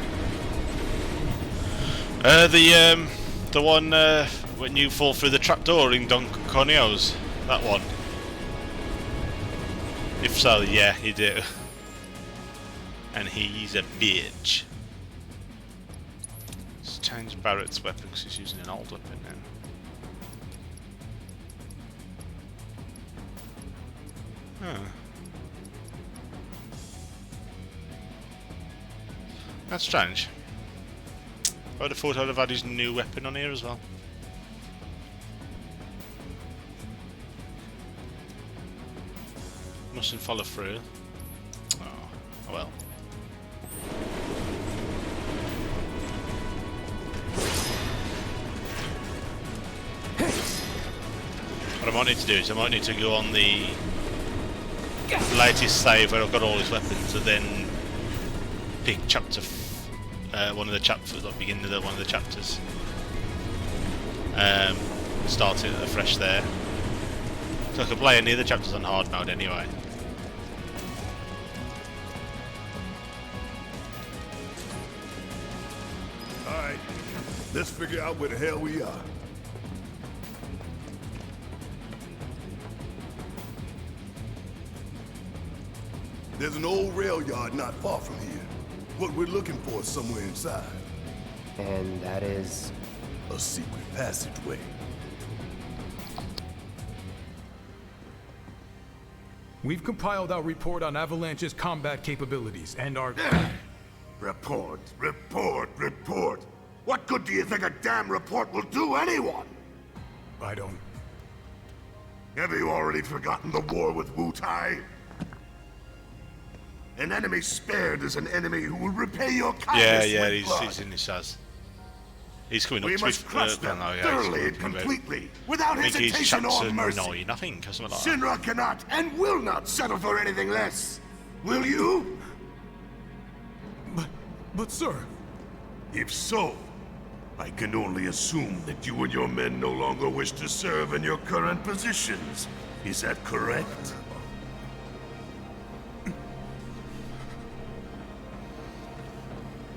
The one when you fall through the trapdoor in Don Corneo's, that one. If so, yeah, you do. And he's a bitch. Let's change Barrett's weapon because he's using an old weapon now. Huh. That's strange. I would have thought I'd have had his new weapon on here as well. Mustn't follow through. Oh well. What I might need to do is I might need to go on the latest save where I've got all his weapons and then pick chapter one of the chapters, like beginning of one of the chapters. Start it afresh there. So I can play any of the chapters on hard mode anyway. Alright, let's figure out where the hell we are. There's an old rail yard not far from here. What we're looking for is somewhere inside. And that is... a secret passageway. We've compiled our report on Avalanche's combat capabilities and our... Report, report, report. What good do you think a damn report will do anyone? I don't... Have you already forgotten the war with Wu-Tai? An enemy spared is an enemy who will repay your kindness with blood. He's in his says. He's coming up We to must crush them thoroughly and completely, without hesitation or mercy. I think, something like that. Shinra cannot and will not settle for anything less. Will you? But sir... If so, I can only assume that you and your men no longer wish to serve in your current positions. Is that correct?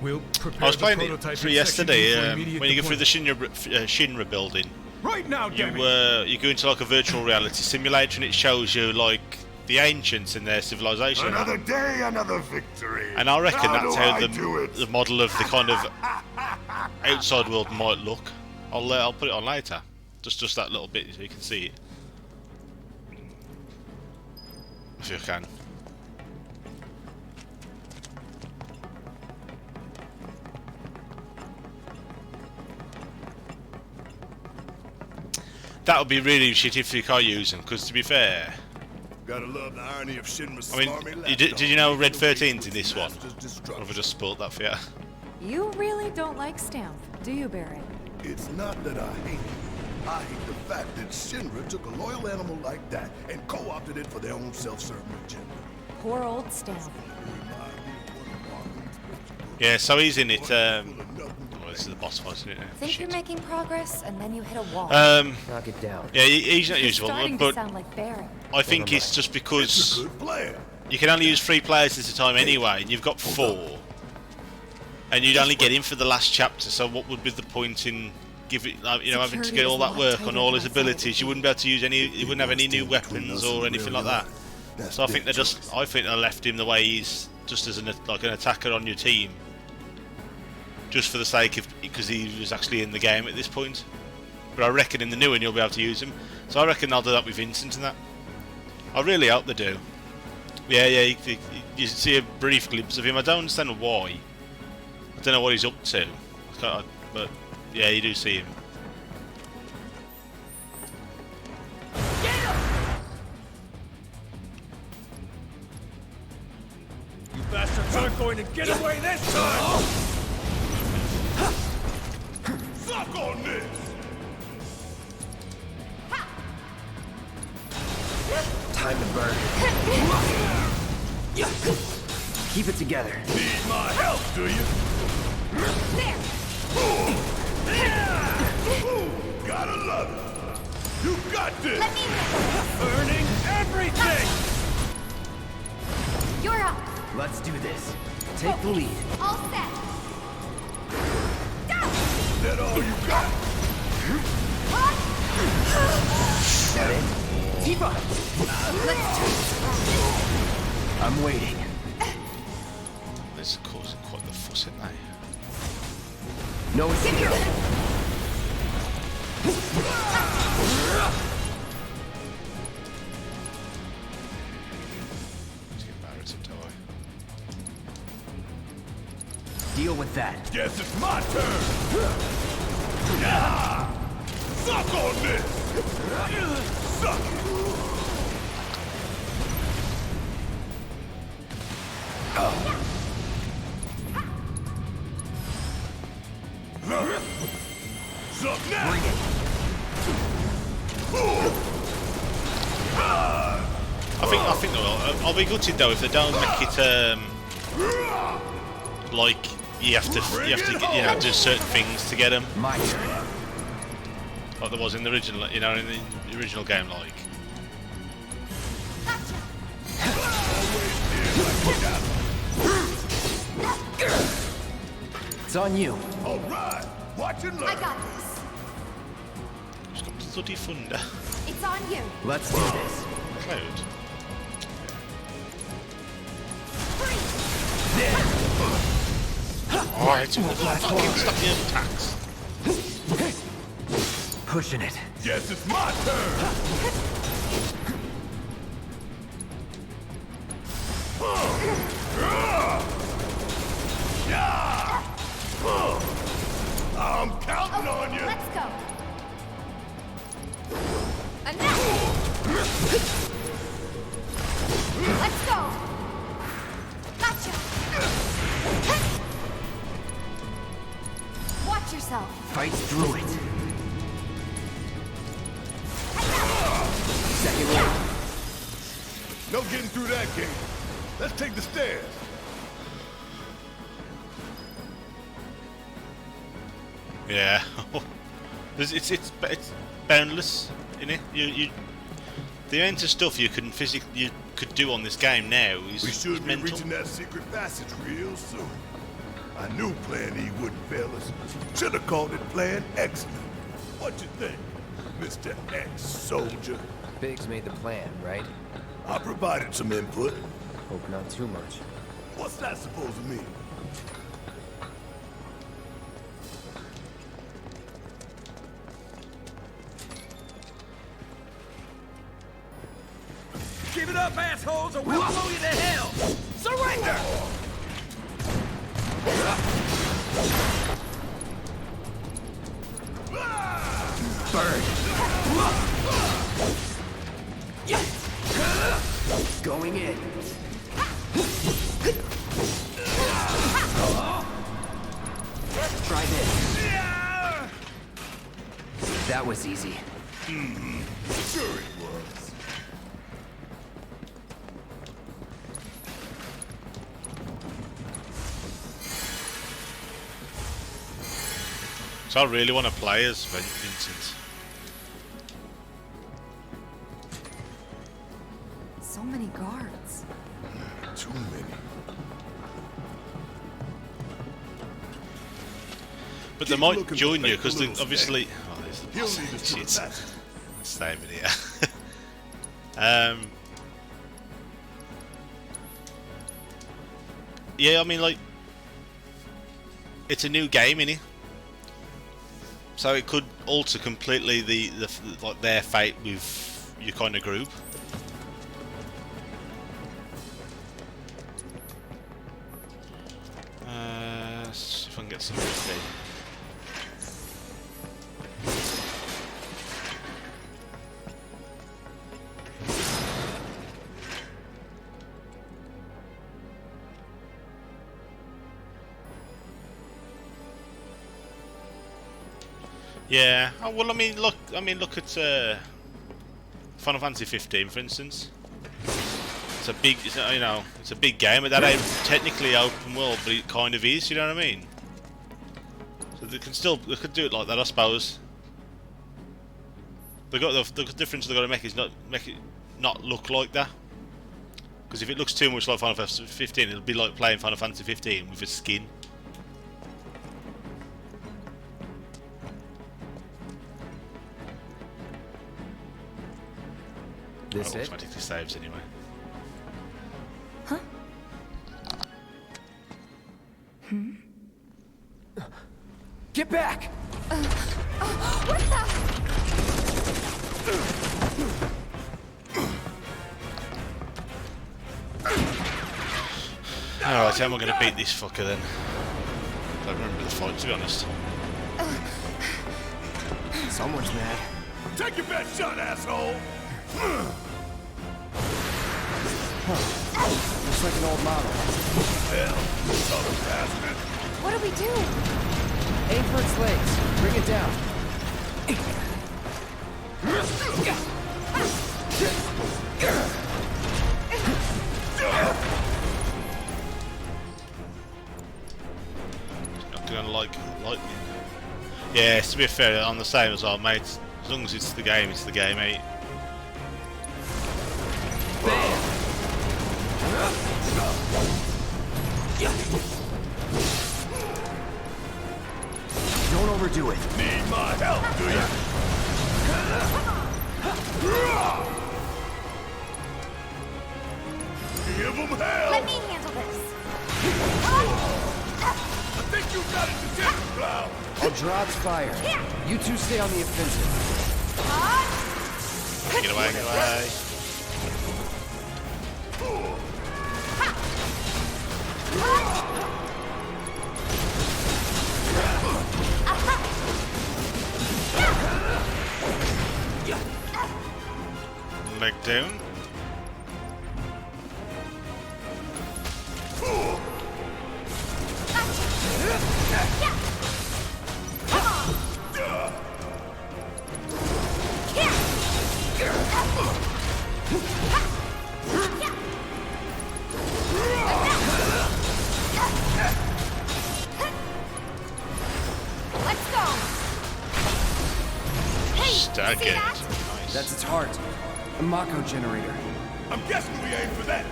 We'll I was playing it through yesterday. When When you go through the Shinra building, right now, you go into like a virtual reality simulator, and it shows you like the ancients and their civilization. Another day, another victory. And I reckon that's how the the model of the kind of outside world might look. I'll put it on later. Just that little bit so you can see it. If you can. That would be really shit if you can't use them, because to be fair... Gotta love the irony of Shinra's did you know Red 13's in this one? Or have I just spoiled that for you? You really don't like Stamp, do you, Barrett? It's not that I hate it. I hate the fact that Shinra took a loyal animal like that and co-opted it for their own self-serving agenda. Poor old Stamp. Yeah, so he's in it. This is the boss fight, isn't it? Think you're making progress, and then you hit a wall. Knock it down. Yeah, he's not useful, Starting but to sound like Barrett. I think it's just because you can only use 3 players at a time anyway, and you've got 4, and you'd only get in for the last chapter. So what would be the point in having to get all that work on all his abilities? You wouldn't be able to use any. You wouldn't have any new weapons or anything like that. So I think they left him the way he's, just as an attacker on your team. Just for the sake of, because he was actually in the game at this point. But I reckon in the new one you'll be able to use him. So I reckon they'll do that with Vincent and that. I really hope they do. Yeah, you see a brief glimpse of him. I don't understand why. I don't know what he's up to. But yeah, you do see him. Get him! You bastards aren't going to get away this time! Suck on this! Time to burn. Keep it together. Need my help, do you? Ooh, gotta love it. You got this. Let me Burning everything. You're up. Let's do this. Take the lead. All set. Is that all you got? That it? Tifa! Let's turn. I'm waiting. This is causing quite the fuss, isn't they? No escape. Let's get Barrett's into eye. Deal with that. Guess it's my turn. Yeah! Suck on this. Suck it. Suck now. Bring it. I think I'll be gutted though if they don't make it like you have to get, do certain things to get them. My turn. Like there was in the original, in the original game, like. It's on you. All right. Watch and learn. I got this. Just got bloody thunder. It's on you. Let's do this. Cloud. Oh, it's all fucking stop the attacks. Pushing it. Guess it's my turn. I'm counting on you. Let's go. Enough. Let's go. Gotcha. Watch yourself. Fight through it. Second round. No getting through that gate. Let's take the stairs. Yeah. it's boundless, isn't it? The amount of stuff you could do on this game now is We should be mental. reaching that secret passage real soon. I knew Plan E wouldn't fail us. Should have called it Plan Excellent. What you think, Mr. Ex-Soldier? Biggs made the plan, right? I provided some input. Hope not too much. What's that supposed to mean? Give it up, assholes, or we'll blow you to hell! Surrender! Burn. Going in. Try this. That was easy. Sure it was. So I really want to play as Vincent. So many guards. Too many. But they Keep might looking join for you fake because little obviously. snake. Oh, there's the He'll boss. lead us to the Shit. passage. Stay with here. Yeah, I mean, like, it's a new game, innit? So it could alter completely like their fate with your kind of group. Let's see if I can get some XP. Yeah. Oh, well, I mean, look at Final Fantasy 15, for instance. a big, it's a big game, but that ain't technically open world, but it kind of is. You know what I mean? So they could do it like that, I suppose. The difference they've got to make is make it not look like that. Because if it looks too much like Final Fantasy 15, it'll be like playing Final Fantasy 15 with a skin. This it? Automatically saves anyway. Huh? Get back! What the? Alright, how am I going to beat this fucker then? I don't remember the fight, to be honest. Someone's mad. Take your best shot, asshole! Looks like an old model. Hell, other bastard. What do we do? Aim for its legs. Bring it down. Not going to like lightning. Yeah, to be fair, I'm the same as well, mate. As long as it's the game, mate. Don't overdo it. Need my help, do ya? Give them hell! Let me handle this. I think you got it detected, Cloud. I'll draw its fire. You two stay on the offensive. Get away, get away. Leg down. Let's go. Hey, Stack see it. that? Nice. That's its heart. A Mako generator. I'm guessing we aim for that.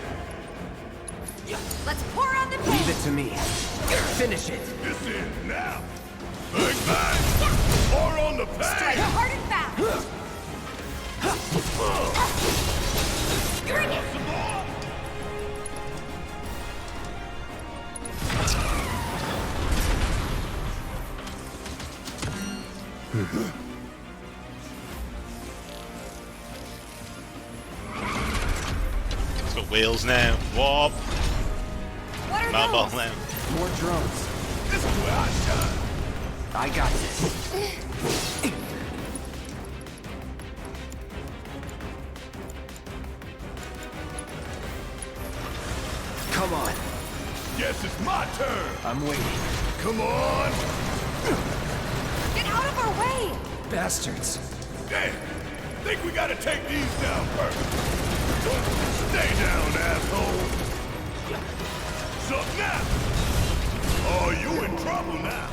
Let's pour on the Leave paint. it to me. Finish it. This is now. Big bang! Or on the Strike pain! hard and fast. Bring it. It's got wheels now. Warp. What are Mobile those? now. More drones. This is where I shine. I got this. Come on. Guess it's my turn. I'm waiting. Come on. Get out of our way. Bastards. Damn. Think we gotta take these down first. Stay down, asshole. So now. Oh, you in trouble now.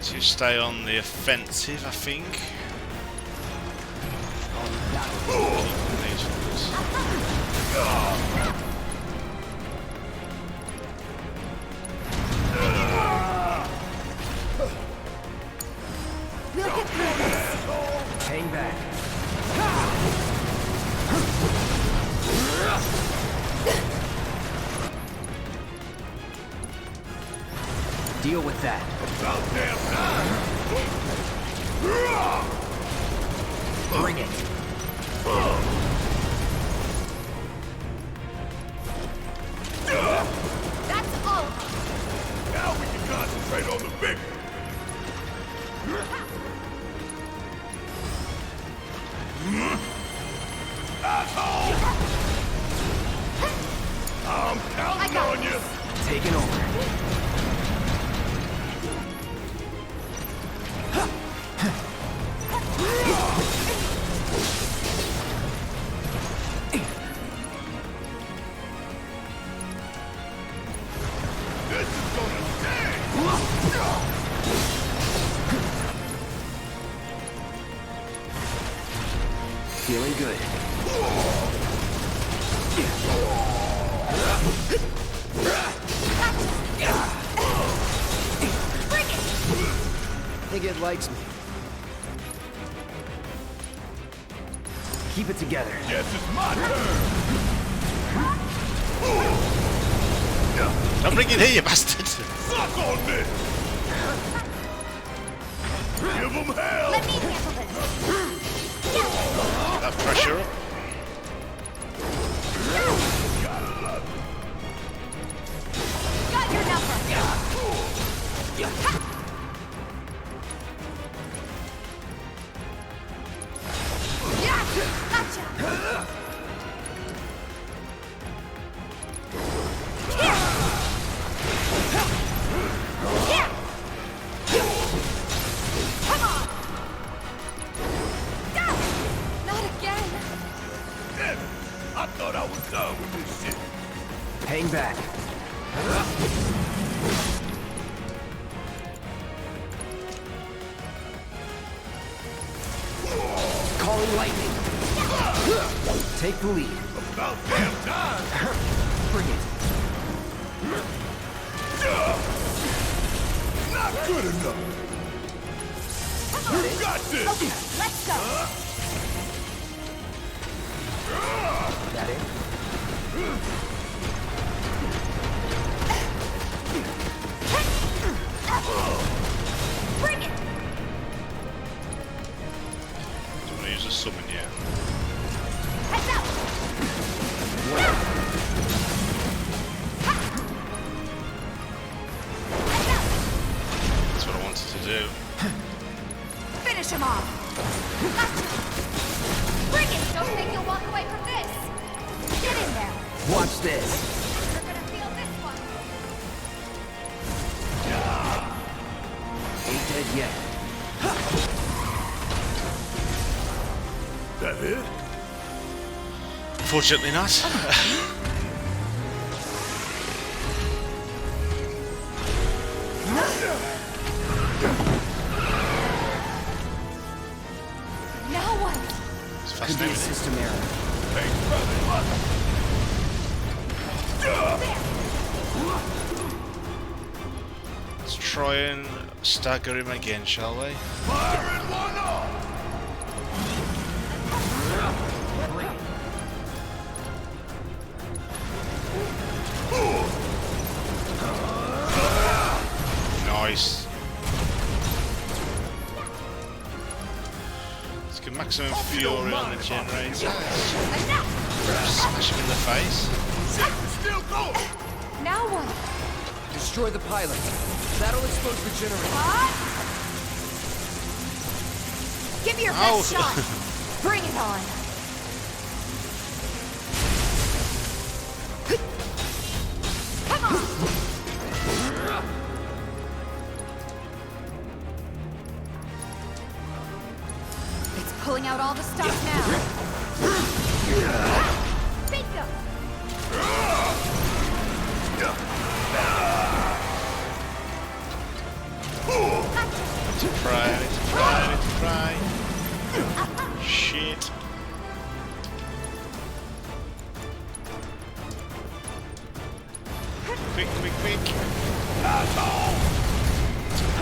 To stay on the offensive, I think. We'll get through this. Hang back. Deal with that. About damn time. Bring it. That's all. Now we can concentrate on the big one. Asshole! I'm counting on you. Taking over. Feeling good. I think it likes me. Keep it together. Guess it's my turn. Don't bring it here, you bastard! Suck on this. Give them hell. Let me handle this. Get that pressure up. Got your number. Gotcha. Come on. Not again. Damn it. I thought I was done with this shit. Hang back. Calling lightning. Take the lead. About damn time. Bring it. Not good enough. You got this. Okay, let's go. That it? Bring it. Don't want to use a summon yet. Heads up. That's what I wanted to do. Finish him off. Bring it. Don't think you'll walk away from this. Get in there. Watch this. You're gonna feel this one. Ain't dead yet. That it? Fortunately not. Now what? It's Could be a fascinating. system error. Thanks, brother. Let's try and stagger him again, shall we? Firing one off. Nice. Let's get maximum fury on the generator. Smash him in the face. Still going. Now what? Destroy the pilot. That'll expose the generator. Give me your Ow. best shot. Bring it on. Come on. It's pulling out all the stops now. Bingo. Let's try, let's try, let's try. Shit. Quick, quick, quick.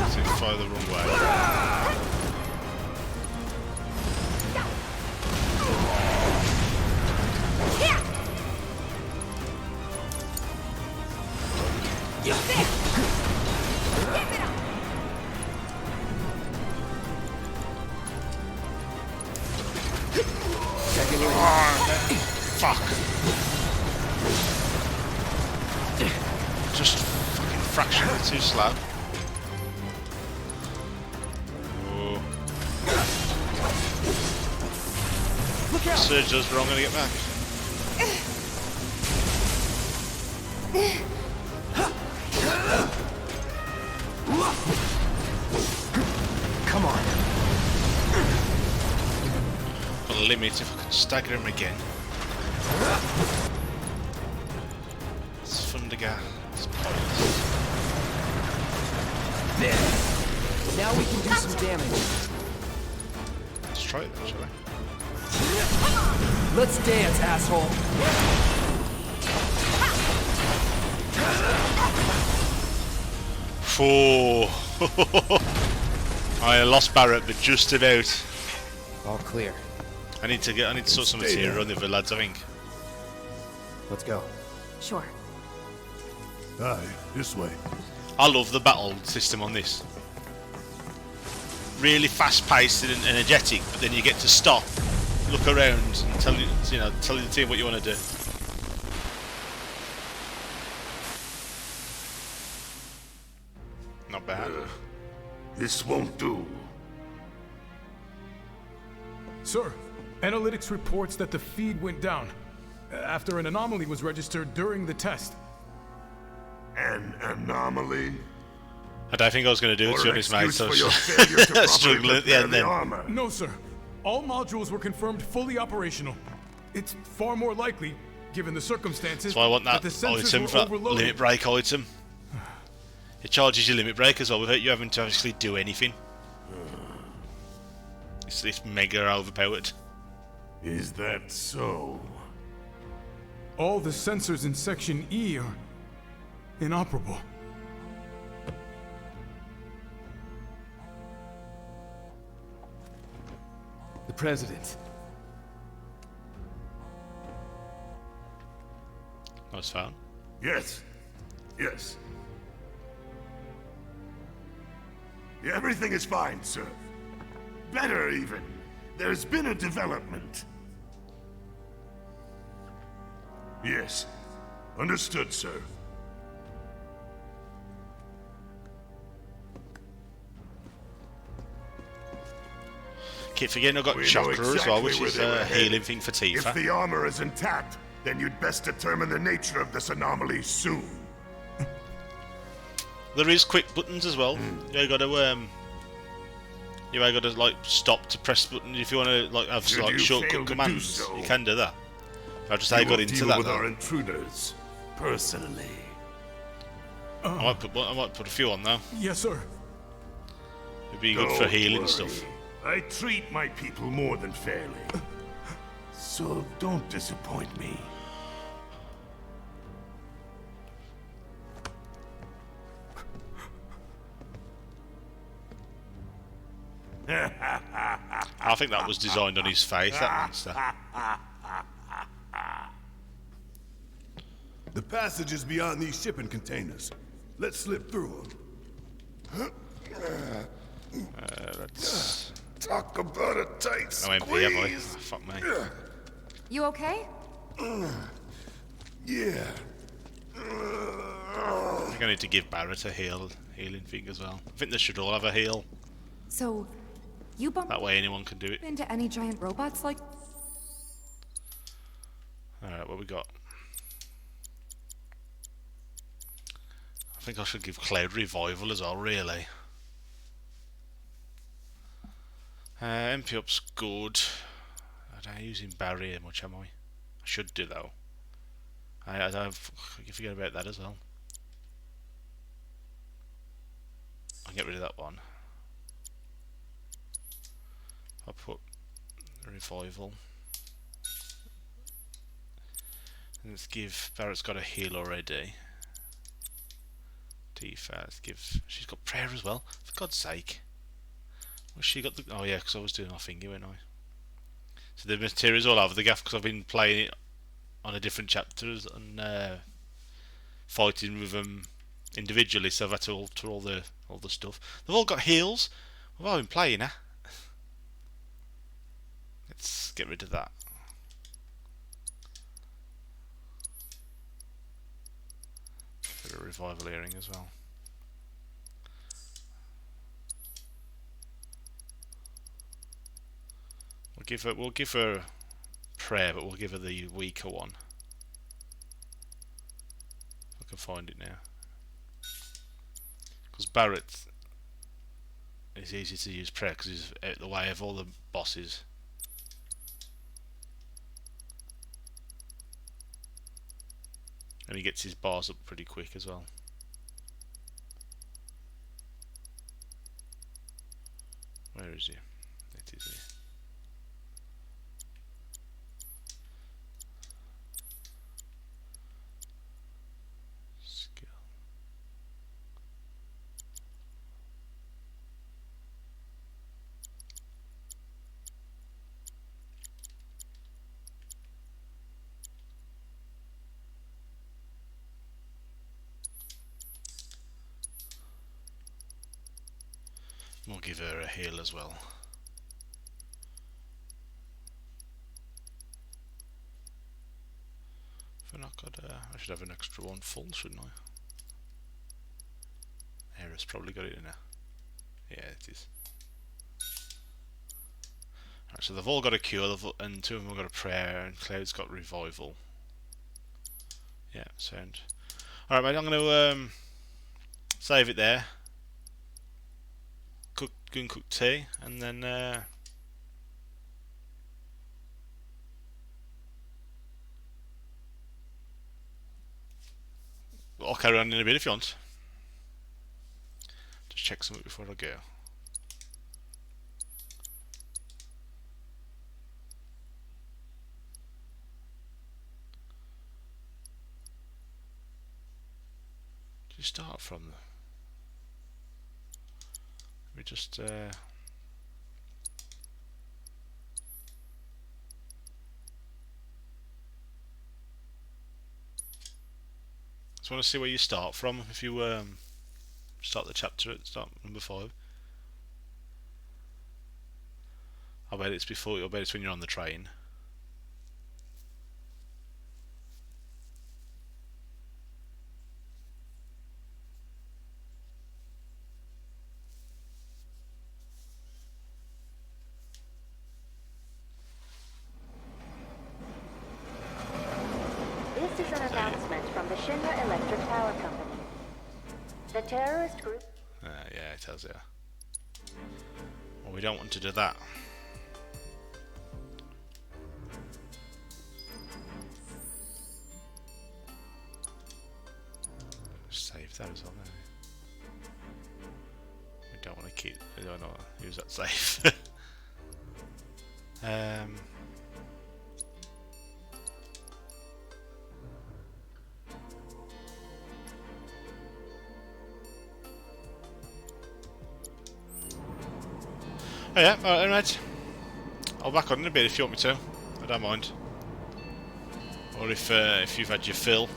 Seems to fire the wrong way. Fuck. Just fucking fractionally too slow. Whoa. Look out! Surge does, but I'm gonna get back. Come on. Got a limit if I can stagger him again. It's fun to get. It's pointless. There. Now we can do some damage. Let's try it then, shall we? Let's dance, asshole. Oh. I lost Barrett, but just about. All clear. I need to sort some material on the other lads, I think. Let's go. Sure. Aye, this way. I love the battle system on this. Really fast-paced and energetic, but then you get to stop, look around, and tell the team what you want to do. Not bad. This won't do. Sir, analytics reports that the feed went down after an anomaly was registered during the test. An anomaly? I don't think I was going to do it, to be honest, mate, so struggling at the end then. No, sir. All modules were confirmed fully operational. It's far more likely, given the circumstances, So I want that the sensors item were for that overloaded. limit break item. It charges your limit break as well without you having to actually do anything. It's mega overpowered. Is that so? All the sensors in Section E are inoperable. The President. Nice found. Yes. Yes. Yeah, everything is fine, sir. Better, even. There's been a development. Yes. Understood, sir. Keep forgetting I've got We know chakra as well, which exactly is where they were a headed. healing thing for Tifa. If the armor is intact, then you'd best determine the nature of this anomaly soon. There is quick buttons as well. You got to like stop to press button if you want to like have Should like you shortcut fail to do commands. so, You can do that. I just I You got will into deal that with now. our intruders personally. I might put a few on now. Yes, sir. It'd be good for Don't healing worry. stuff. I treat my people more than fairly. So don't disappoint me. I think that was designed on his face, that monster. The passage is beyond these shipping containers. Let's slip through them. Let's... Talk about a tight No MP, have I? Oh, squeeze. fuck me. You okay? Yeah. I think I need to give Barrett a healing thing as well. I think they should all have a heal. So, you bumped That way anyone can do it. into any giant robots like... Alright, what we got? I think I should give Cloud Revival as well, really. MP up's good. I don't using barrier much, am I? I should do though. I forget about that as well. I'll get rid of that one. I'll put Revival. And let's give Barrett's got a heal already. Tifa, let's give. She's got prayer as well. For God's sake. Well, she got the. Oh yeah, because I was doing my finger, weren't I? So the material's all over the gaff because I've been playing it on a different chapters and fighting with them individually. So I've had to alter all the stuff. They've all got heals. I've all been playing, huh? Let's get rid of that. Bit of revival earring as well. We'll give her prayer, but we'll give her the weaker one. If I can find it now. Because Barrett is easy to use prayer because he's out the way of all the bosses. And he gets his bars up pretty quick as well. Where is he? It is he. Skill. We'll give her a heal as well. If I've not got I should have an extra one full, shouldn't I? Hera's probably got it in there. Yeah, it is. Alright, so they've all got a cure, and 2 of them have got a prayer, and Cloud's got revival. Yeah, sound. Alright, mate, I'm going to save it there. Go and cook tea, and then I'll carry on in a bit if you want. Just check something before I go. Do you start from the... Let me just just want to see where you start from. If you start the chapter at start number 5. I bet it's before. I bet it's when you're on the train. This is an announcement from the Shinra Electric Power Company. The terrorist group... Yeah, it tells you. Well, we don't want to do that. Save that as well. We don't want to keep. I don't know. Use that save. Oh yeah, alright. I'll back on in a bit if you want me to. I don't mind. Or if you've had your fill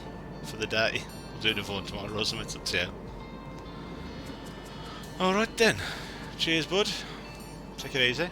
for the day, we'll do another one tomorrow or something. It's up to you. Alright then. Cheers, bud. Take it easy.